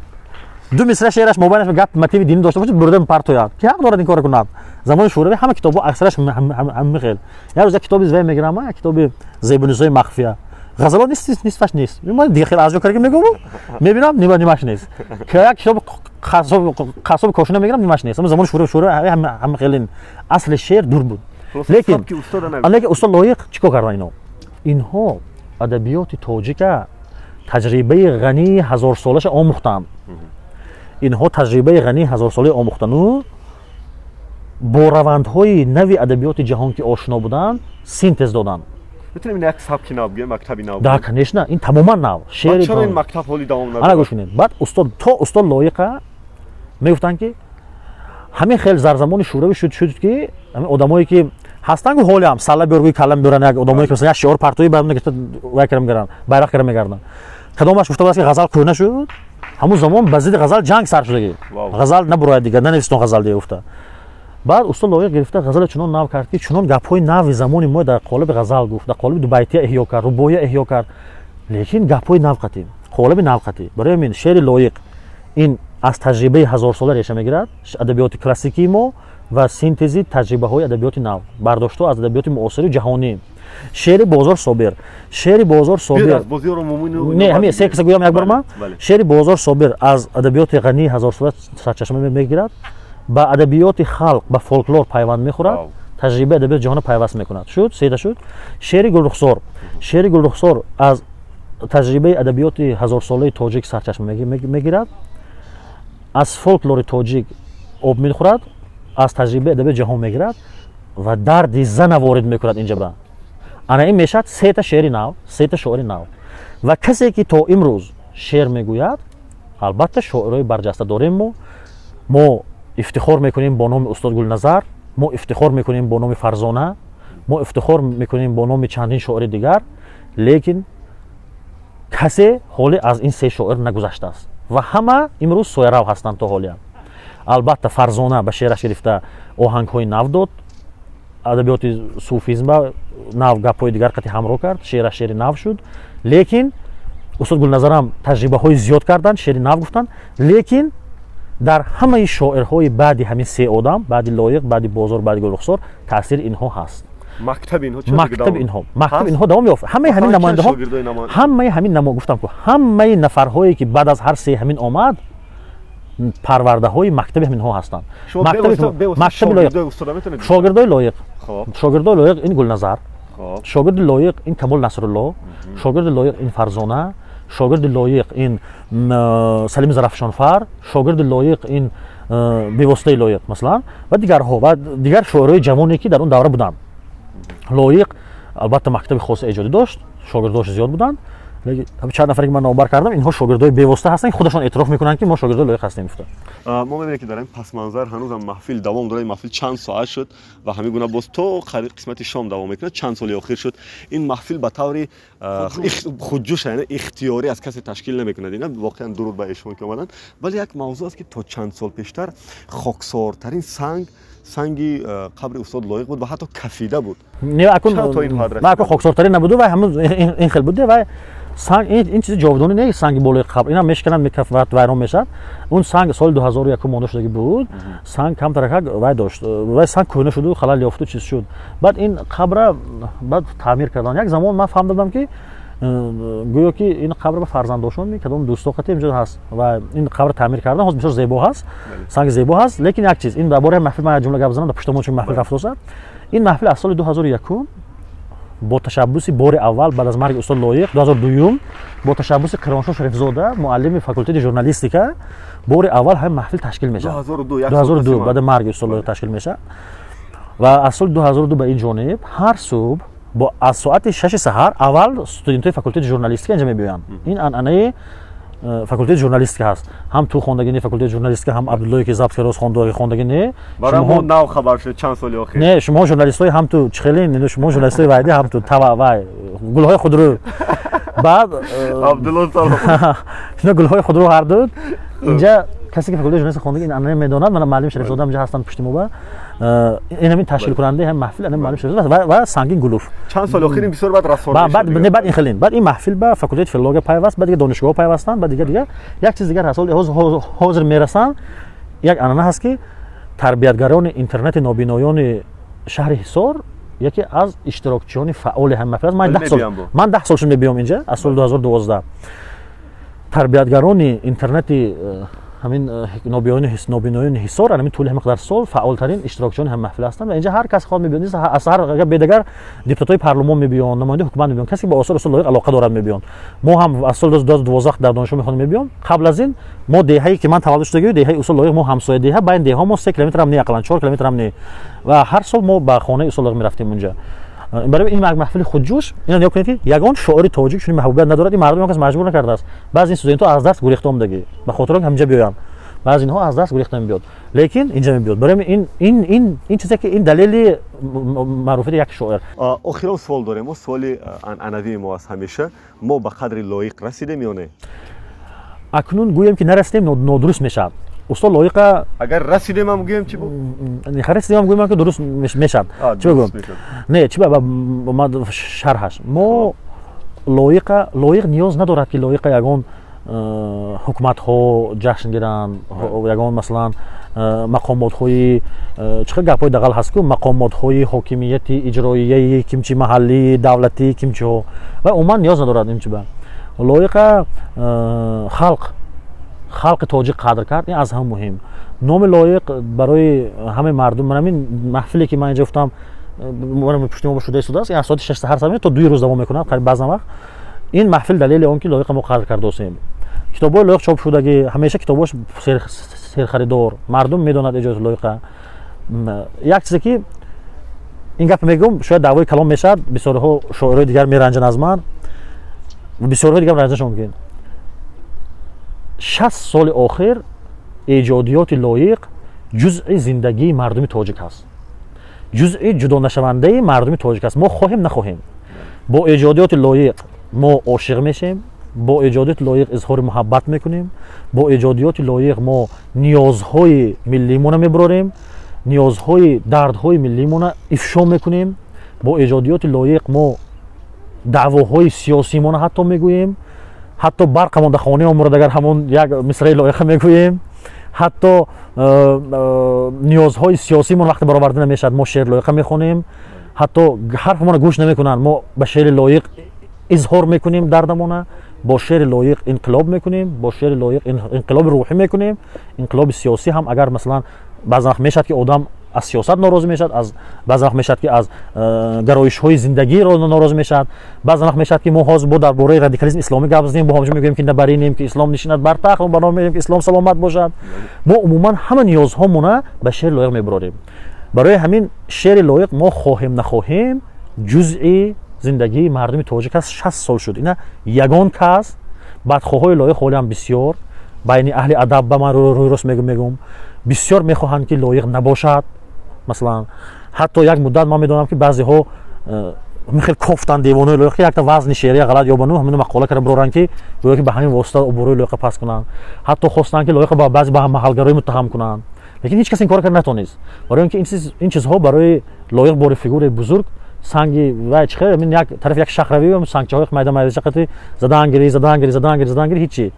ду мисра шеъраш мобайнаш гап мотиви динӣ дошта бошад, бурда мепартояд. Ки ҳақ дорад ин карро кунад. замони шӯравӣ ҳама китобҳо аксараш ҳамин хел. як рӯз як китоби вай мегирам, як китоби Зебунисои махфия. ғазало нисфаш нест. ман дихел аз ҷо карги мегӯм, мебинам нимаш нест. ки як китоб қасоби кошина мегирам, нимаш нест. замони шӯравӣ ҳамин хел ин асли шеър дур буд. лекин устод Лоиқ чӣ кор кардан ино? инҳо адабиёти тоҷика таҷрибаи ғании ҳазорсолаша омӯхтанд. инҳо таҷрибаи ғании ҳазорсолаи омӯхтану бо равандҳои нави адабиёти ҷаҳон ки ошно буданд синтез доданд. Метавонем як сабки нав бигӯем, мактаби нав? Да, конечно, ин тамоман нав. Шеъри чаро ин мактаб ҳоли давом надорад? ана гӯш кунед. баъд устод Лоиқа мегуфтанд ки ҳамин хел зарзамони шӯравӣ шуд ки ҳамин одамое ки ҳастанд ҳолиам салла биёргӯи калла мебаранд, як одамое ки як шиор партои ба гирифта вай кара мегарданд, байрақ кара мегарданд. кадомаш гуфта будааст ки ғазал кӯҳна шуд, ҳамун замон ба зидди ғазал ҷанг сар шудаги. ғазал набурояд дигар, нанавистон ғазал дига гуфта. баъд устод Лоиқ гирифта ғазала чунон нав кард ки чунон гапҳои нави замони мо дар қолиби ғазал гуфт, дар қолиби дубайтия эҳё кард, рубоия эҳё кард, лекин гапҳои навқатӣ, қолиби навқатӣ. барои ҳамин шеъри Лоиқ ин аз таҷрибаи ҳазорсола реша мегирад, адабиёти классикии мо ва синтези таҷрибаҳои адабиёти нав, бардошто аз адабиёти муосиру ҷаҳонӣ. шеъри Бозор Собир, шеъри Бозор Собир, не ҳамин се киса гӯям як бор ман. шеъри Бозор Собир аз адабиёти ғании ҳазорсола сарчашма мегирад ба адабиёти халқ ба фолклор пайванд мехӯрад, таҷрибаи адабиёти ҷаҳонро пайваст мекунад. Шуд, седа шуд. Шеъри Гулрухзор аз таҷрибаи адабиёти ҳазорсолаи тоҷик сарчашма мегирад, аз фолклори тоҷик об мехӯрад, аз таҷрибаи адабиёти ҷаҳон мегирад ва дарди зана ворид мекунад инҷа ба. Ана ин мешавад сета шеъри нав, сета шоири нав. Ва касе ки то имрӯз шеър мегӯяд, албатта шоирои барҷаста дорем. мо ифтихор мекунем бо номи устод Гулназар, мо ифтихор мекунем бо номи Фарзона, мо ифтихор мекунем бо номи чандин шоири дигар, лекин касе ҳоле аз ин се шоир нагузаштааст ва ҳама имрӯз соярав ҳастанд то ҳолиам. Албатта Фарзона ба шеъраш гирифта оҳангҳои нав дод, адабиёти суфизма нав гапҳои дигар қати ҳамроҳ кард, шеъраш шеъри нав шуд. Лекин устод Гулназарам таҷрибаҳои зиёд карданд, шеъри нав гуфтанд, лекин дар ҳамаи шоирҳои баъди ҳамин се одам, баъди Лоиқ, баъди Бозор, баъди Гулрухзор таъсири инҳо ҳаст. мактаби инҳо давом ёфт. Ҳамаи ҳамин намояндаҳо, ҳамаи ҳамин гуфтам ку ҳамаи нафарҳое ки баъд аз ҳар се ҳамин омад, парвардаҳои мактаби ҳаминҳо ҳастанд. Мактаби Лоиқ, шогирдои Лоиқ ин Гулназар, шогирди Лоиқ ин Камол Насрулло, шогирди Лоиқ ин Фарзона, шогирди Лоиқ ин Салими Зарафшонфар, шогирди Лоиқ ин бевоситаи Лоиқ масалан ва дигарҳо ва дигар шоирои ҷавоне ки дар он давра буданд. Лоиқ албатта мактаби хоси эҷодӣ дошт, шогирдош зиёд буданд. Чанд нафаре ки ман номбар кардам, инҳо шогирдои бевосита ҳастанд, худашон эътироф мекунанд ки мо шогирдои Лоиқ ҳастем. мо мебинем ки дар ин пасманзар ҳанӯзам маҳфил давом дорад. Маҳфил чанд соат шуд ва ҳамин гуна боз то қисмати шом давом мекунад. Чанд соли охир шуд ин маҳфил ба таври худҷӯш, яъне ихтиёрӣ аз касе ташкил намекунад. Ина воқеан дуруд ба шумо ки омаданд. Вале як мавзӯъ аст ки то чанд сол пештар хоксортарин санги қабри устод Лоиқ буд ва ҳатто кафида буд. акун хоксортарин набуду ва ҳамун ин хел буде ва санг ин чизи ҷовдонӣ не санги болои қабр, ина мешкананд мекафат вайрон мешад. Он санг соли 2001 монда шудагӣ буд. Санг камтаракак вай дошт. Вай санг кӯҳна шуду, халал ёфту, чиз шуд. Баъд ин қабра баъд таъмир карданд. Як замон ман фаҳмдадам ки гӯё ки ин қабр ба фарзандошон кадом дӯстохати инҷо ҳаст ва ин қабр таъмир кардан ҳозир бисёр зебо ҳаст, санги зебо ҳаст. Лекин як чиз ин дар бораи маҳфил ман як ҷумла гап занам, дар пуштамон чун маҳфил рафтосад. ин маҳфил аз соли 2001 бо ташаббуси бори аввал баъд аз марги устод Лоиқ, 2002 бо ташаббуси Қироншоҳ Шарифзода, муаллими факултети журналистика, бори аввал ҳамин маҳфил ташкил мешавад. 2002 баъди марги устод Лоиқ ташкил мешавад. ва аз соли 2002 ба ин ҷониб ҳар субҳ бо аз соати 6 саҳар аввал студентои факултети журналистика инҷа мебиёянд. Ин анъанаи факултети журналистика ҳаст. Ҳам ту хондагини факултети журналистика, ҳам Абдуллои ки забт кардоз хондагини. Барои мо нав хабар шуд чанд соли охир. Не, шумо журналистои ҳам ту чихелин, шумо журналистои вайди ҳам ту тава вай гулҳои худро. Баъд Абдулло салом. Шумо гулҳои худро ҳардуд. Инҷа касе ки факултети журналистика хондаги ин анъана медонад, мана Муаллим Шарифзода инҷа ҳастанд пушти мо ба. ин ҳамин ташкилкунандаи ҳам маҳфил ана Муаллим Шарифзода ва Сангин Гулуф. Чанд соли охир ин бисёр баъд расонӣ шуд. Баъд ин хелин. Баъд ин маҳфил ба факултети филология пайваст, баъд дигар донишгоҳ пайвастанд, баъд дигар як чиз дигар ҳаст. ҳозир мерасанд як анъана ҳаст ки тарбиятгарони интернети нобиноёни шаҳри Ҳисор яке аз иштирокчиёни фаъоли ҳамин маҳфил аст. Ман 10 сол шуд мебиём инҷа аз соли 2012. Тарбиятгарони интернети ҳамин нобиноёни Ҳисор ҳамин тӯли ҳамин қадар сол фаъолтарин иштирокчиёни ҳамин маҳфил ҳастанд ва инҷа ҳар кас ход мебиёнд. аз ҳар бедагар депутатои парлумон мебиёнд, намояндаи ҳукумат мебиёнд, касе ки ба осори устод Лоиқ алоқа дорад мебиёнд. мо ҳам аз соли 2012 дар донишгоҳ мехонем мебиём. қабл аз ин мо деҳае ки ман таваллуд шудагию деҳаи устод Лоиқ, мо ҳамсоя деҳа, байни деҳаҳо мо 3 километр ҳам не, ақаллан 4 километр ҳам не, ва ҳар сол мо ба хонаи устод Лоиқ мерафтем онҷа. барои ин маҳфили худҷӯш ина нигоҳ кунед ки ягон шоири тоҷик чунин маҳбубият надорад. ин мардум кас маҷбур накардааст. баъзе ин студентҳо аз дарс гурехта омадагӣ ба хотир он ки ҳаминҷа биёянд. баъзе инҳо аз дарс гурехта мебиёд, лекин инҷа мебиёд. барои ин чизе ки ин далели маъруфияти як шоир. охирон суол дорем. мо суоли анъанавии мо аст ҳамеша. мо ба қадри Лоиқ расидем ё не? акнун гӯем ки нарасидем нодуруст мешавад. устод Лоиқа агар расидем ҳам гӯем чӣ буд? расидем ҳам гӯем ки дуруст мешавад. чӣ бигӯям? Не, чӣ шарҳаш. мо Лоиқ ниёз надорад ки Лоиқа ягон ҳукуматҳо ҷашн гиранд, ягон масалан мақомотҳои чӣ хел гапҳои дағал ҳаст ку мақомотҳои ҳокимияти иҷроияи кимчи маҳаллӣ, давлатӣ, кимчиҳо ва умуман ниёз надорад имчи ба. Лоиқа халқ халқи тоҷик қадр кард, ин аз ҳам муҳим. номи лоиқ барои ҳамаи мардум. Ман ҳамин маҳфиле ки ман инҷа гуфтам пушти мо шуда истодааст, ин аз соати 6 саҳар то 2 рӯз давом мекунад қариб баъзан вақт. ин маҳфил далели он ки лоиқа мо қадр кардосем. китобҳои лоиқ чоп шудагӣ ҳамеша китобҳош серхаридор, мардум медонад эҷоди лоиқа. як чизе ки ин гап мегӯм, шояд даъвои калом мешавад, бисёриҳо шоирҳои дигар меранҷанд аз ман, бисёриҳои дигар ранҷанашон мумкин. 60 соли охир эҷодиёти лоиқ ҷузъи зиндагии мардуми тоҷик аст, ҷузъи ҷудонашавандаи мардуми тоҷик аст. мо хоҳем нахоҳем, бо эҷодиёти лоиқ мо ошиқ мешем, бо эҷодиёти лоиқ изҳори муҳаббат мекунем, бо эҷодиёти лоиқ мо ниёзҳои миллиимона мебурорем, ниёзҳои дардҳои миллиимона ифшо мекунем, бо эҷодиёти лоиқ мо даъвоҳои сиёсиимона ҳатто мегӯем, ҳатто барқамон дар хонаамон агар ҳамон як мисраи лоиқа мегӯем, ҳатто ниёзҳои сиёсиимон вақте бароварда намешавад мо шеъри лоиқа мехонем, ҳатто ҳарфамона гӯш намекунанд мо ба шеъри лоиқ изҳор мекунем дардамона, бо шеъри лоиқ инқилоб мекунем, бо шеъри лоиқ инқилоби рӯҳӣ мекунем, инқилоби сиёсӣ ҳам агар масалан баъзан вақт мешавад ки одам аз сиёсат норозӣ мешавад, баъзан вақт мешавад ки аз гароишҳои зиндагиро норозӣ мешавад, баъзан вақт мешавад ки мо ҳозир бо дар бораи радикализми исломӣ гап зазем, бо ҳамаҷо мегӯем ки набаринем, ки ислом нишинад бар тахт, мо барномаи мегӯем ки ислом саломат бошад. мо умуман ҳама ниёзҳомона ба шеъри лоиқ мебурорем. барои ҳамин шеъри лоиқ мо хоҳем нахоҳем ҷузъи зиндагии мардуми тоҷик аст. 60 сол шуд. ина ягон кас, бадхоҳои лоиқ ҳолиам бисёр байни аҳли адаб ба ман рӯи рост мегӯм, бисёр мехоҳанд ки лоиқ набошад. масалан ҳатто як муддат ман медонам ки баъзеҳо хеле кофтанд девонои лоиқ ки якта вазни шеърия ғалат ёбану ҳамин мақола кара буроранд ки гӯё ки ба ҳамин восита обрӯи лоиқа паст кунанд, ҳатто хостанд ки лоиқа ба баъзе ба маҳалгароӣ муттаҳам кунанд, лекин ҳеҷ кас ин кор карда натонист. барои он ки ин чизҳо барои лоиқ бори фигураи бузург санги вай чихе ин як тараф як шахравӣ сангчаҳои майда майдачақати задангири ҳичи.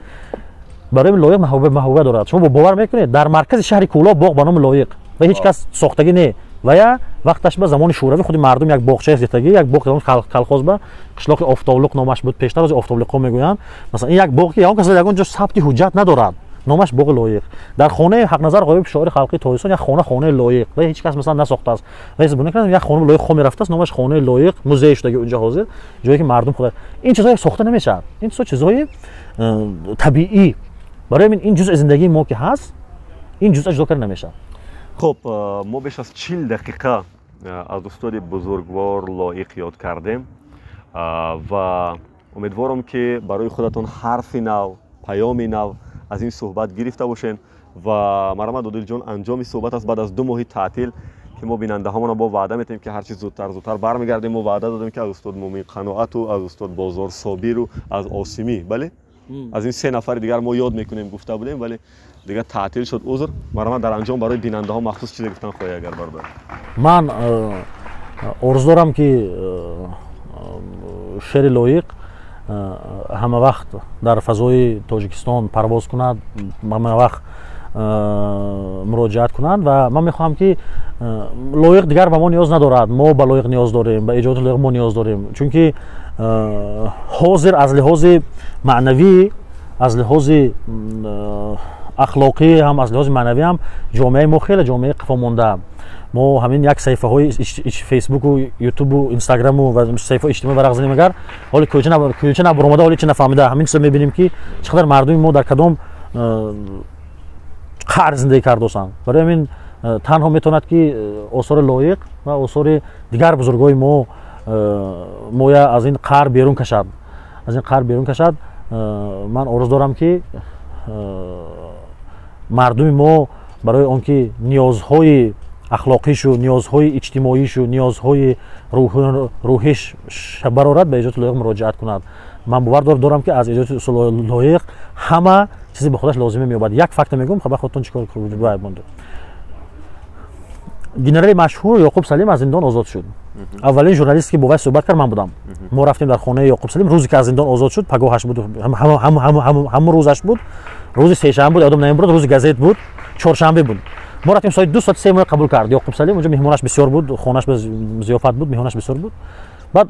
барои лоиқ маҳбуба дорад. шумо бовар мекунед дар маркази шаҳри кӯлоб боғ ба номи лоиқ ва ҳеҷ кас сохтагӣ не, ва я вақташ ба замони шӯравӣ худи мардум як боғчаи зиттагӣ, як боғ калхоз ба қишлоқи офтоблуқ номаш буд, пештар рози офтоблуқҳо мегӯянд. масалан ин як боғ ки ягон кас ягон ҷо сабти ҳуҷҷат надорад, номаш боғи лоиқ. дар хонаи ҳақназар ғоиб шоири халқи тоҷикистон як хонаи лоиқ ва ҳеҷ кас масалан насохтааст, ва ҳисоб накунад як хонаи лоиқ хо мерафтааст, номаш хонаи лоиқ музей шудаги унҷо ҳозир, ҷое ки мардум худа ин чизҳо сохта намешавад. ин чизҳои табиӣ. барои ҳамин ин ҷузъи зиндагии мо ки ҳаст, ин ҷузъа ҷудо карда намешавад. хуб, мо беш аз 40 дақиқа аз устоди бузургвор лоиқ ёд кардем ва умедворам ки барои худатон ҳарфи нав, паёми нав аз ин суҳбат гирифта бошен ва марамад одилҷон анҷоми суҳбат аст баъд аз 2 моҳи таътил ки мо бинандаҳамонро бо ваъда метаем ки ҳарчи зудтар бармегардем. мо ваъда додем ки аз устод муъмин қаноату аз устод бозор собиру аз осимӣ, бале аз ин 3 нафари дигар мо ёд мекунем гуфта будем, вале дигар таътил шуд. узр. марамад дар анҷом барои бинандаҳо махсус чизе гуфтан хоҳӣ агар бардор? ман орзу дорам ки шеъри лоиқ ҳама вақт дар фазои тоҷикистон парвоз кунад, ҳама вақт муроҷиат кунанд ва ман мехоҳам ки лоиқ дигар ба мо ниёз надорад, мо ба лоиқ ниёз дорем, ба эҷоди лоиқ мо ниёз дорем. чунки ҳозир аз лиҳози маънавӣ, аз лиҳози ахлоқӣ ҳам аз лиҳози маънавӣ ҳам ҷомеаи мо хеле ҷомеаи қафомонда. мо ҳамин як саҳифаҳои фейсбуку, ютубу, инстаграму ва саҳифаҳои иҷтимоӣ варақ занем агар ҳоли кӯча набуромада, ҳоли чи нафаҳмида, ҳамин чизро мебинем ки чӣ қадар мардуми мо дар кадом қаър зиндагӣ кардосанд. барои ҳамин танҳо метавонад ки осори лоиқ ва осори дигар бузургои мо моя аз ин қаър берун кашад. ман орзу дорам ки мардуми мо барои он ки ниёзҳои ахлоқишу, ниёзҳои иҷтимоишу, ниёзҳои рӯҳиш барорад ба эҷоди лоиқ муроҷиат кунад. ман бовар дорам ки аз эҷоди лоиқ ҳама чизе ба худаш лозима меёбад. як факта мегӯм, хабар худтон чӣ кор монд. генерали машҳур Ёқуб Салим аз зиндон озод шуд. аввалин журналист ки бо вай суҳбат кард ман будам. мо рафтем дар хонаи Ёқуб Салим рӯзе ки аз зиндон озод шуд, пагоҳаш буд, ҳамун рӯзаш буд, рӯзи сешанбе буд, одам намебурд, рӯзи газет буд, чоршанбе буд. мо рафтем соати 2 соати 3 моҳ қабул кард Ёқуб Салим, унҷо меҳмонаш бисёр буд, хонаш ба зиёфат буд, меҳмонаш бисёр буд. баъд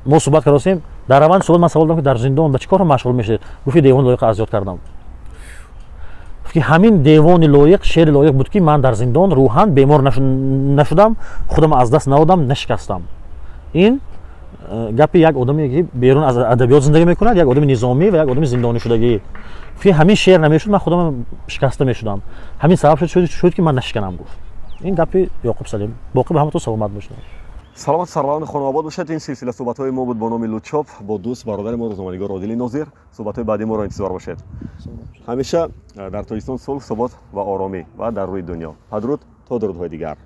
мо суҳбат кардем. дар раванди суҳбат ман савол додам ки дар зиндон ба чӣ кор машғул мешавед? гуфти девони лоиқа аз ёд кардам. ки ҳамин девони лоиқ шери лоиқ буд ки ман дар зиндон рӯҳан бемор нашудам, худам аз даст надодам, нашикастам. ин гапи як одаме ки берун аз адабиёт зиндагӣ мекунад, як одами низомӣ ва як одами зиндонишудагӣ. фи ҳамин шер намешуд, ман худам шикаста мешудам. ҳамин сабаб шуд ки ман нашиканам гуфт. ин гапи Ёқуб Салим. боқӣ ба ҳаматон саломат бошед. саломат сарварон хонобод бошед. ин силсила суҳбатҳои мо буд бо номи Лучоп бо дӯст бародари мо рӯзноманигор Одили Нозир. суҳбатҳои баъди моро интизор бошед. ҳамеша дар Тоҷикистон сулҳ, собот ва оромӣ ва дар рӯи дунё. падруд то дурудҳои дигар.